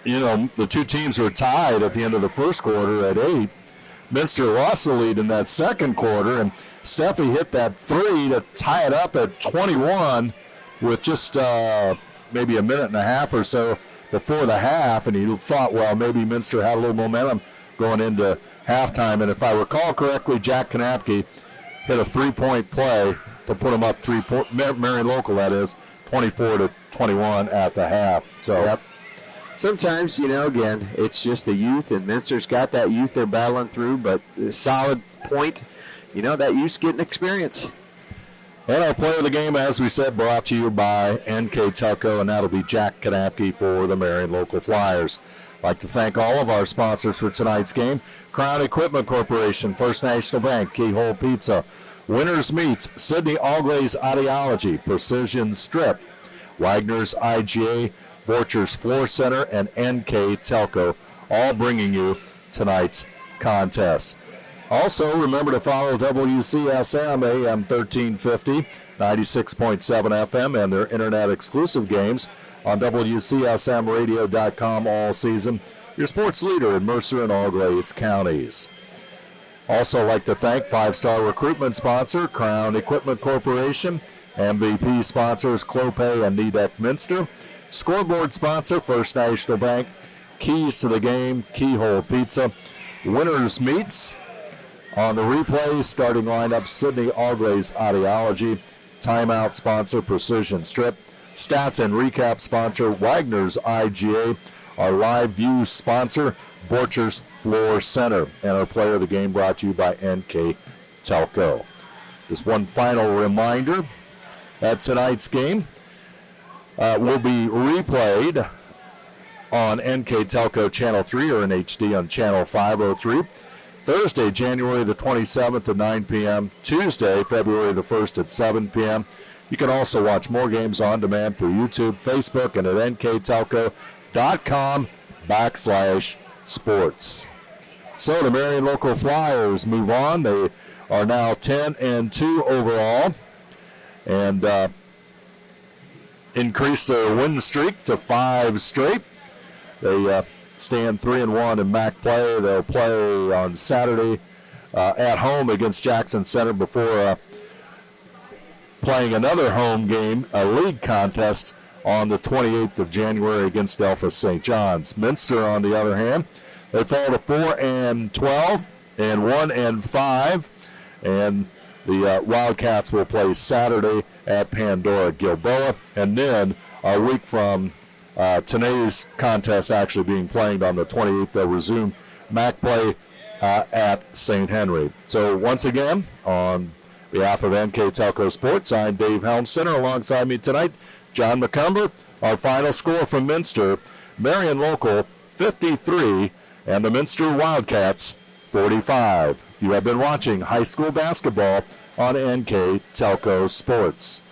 the two teams were tied at the end of the first quarter at 8. Minster lost the lead in that second quarter, and Steffi hit that 3 to tie it up at 21 with just maybe a minute and a half or so before the half, and you thought, well, maybe Minster had a little momentum going into halftime. And if I recall correctly, Jack Kanapke hit a 3-point play to put them up 3 points, Marion Local, that is, 24-21 at the half. So, yep. Sometimes, again, it's just the youth, and Minster's got that youth they're battling through, but a solid point, that youth's getting experience. And our player of the game, as we said, brought to you by NKTelco, and that'll be Jack Kanapke for the Marion Local Flyers. I'd like to thank all of our sponsors for tonight's game. Crown Equipment Corporation, First National Bank, Keyhole Pizza, Winners Meats, Sydney Allglaze Audiology, Precision Strip, Wagner's IGA, Borchers Floor Center, and NKTelco, all bringing you tonight's contest. Also, remember to follow WCSM AM 1350, 96.7 FM, and their internet-exclusive games on WCSMradio.com all season, your sports leader in Mercer and Allglaze counties. Also like to thank 5-star recruitment sponsor, Crown Equipment Corporation, MVP sponsors, Clopay and Nidec Minster, scoreboard sponsor, First National Bank, Keys to the Game, Keyhole Pizza, Winners Meats. On the replay, starting lineup, Sydney Allglaze Audiology, timeout sponsor, Precision Strip, stats and recap sponsor, Wagner's IGA, our live view sponsor, Borchers Floor Center, and our player of the game brought to you by NKTelco. Just one final reminder that tonight's game will be replayed on NKTelco Channel 3 or in HD on Channel 503. Thursday, January the 27th at 9 p.m. Tuesday, February the 1st at 7 p.m. You can also watch more games on demand through YouTube, Facebook, and at nktelco.com/sports. So the Marion Local Flyers move on. They are now 10-2 overall and increase their win streak to 5 straight. They stand 3-1 in MAC play. They'll play on Saturday at home against Jackson Center before playing another home game, a league contest, on the 28th of January against Delphos St. John's. Minster, on the other hand, they fall to 4-12 and 1-5, and the Wildcats will play Saturday at Pandora Gilboa, and then a week from today's contest actually being played on the 28th, they'll resume MAC play at St. Henry. So once again, on behalf of NKTelco Sports, I'm Dave Helmstetter. Alongside me tonight, John McCumber. Our final score from Minster, Marion Local 53 and the Minster Wildcats 45. You have been watching high school basketball on NKTelco Sports.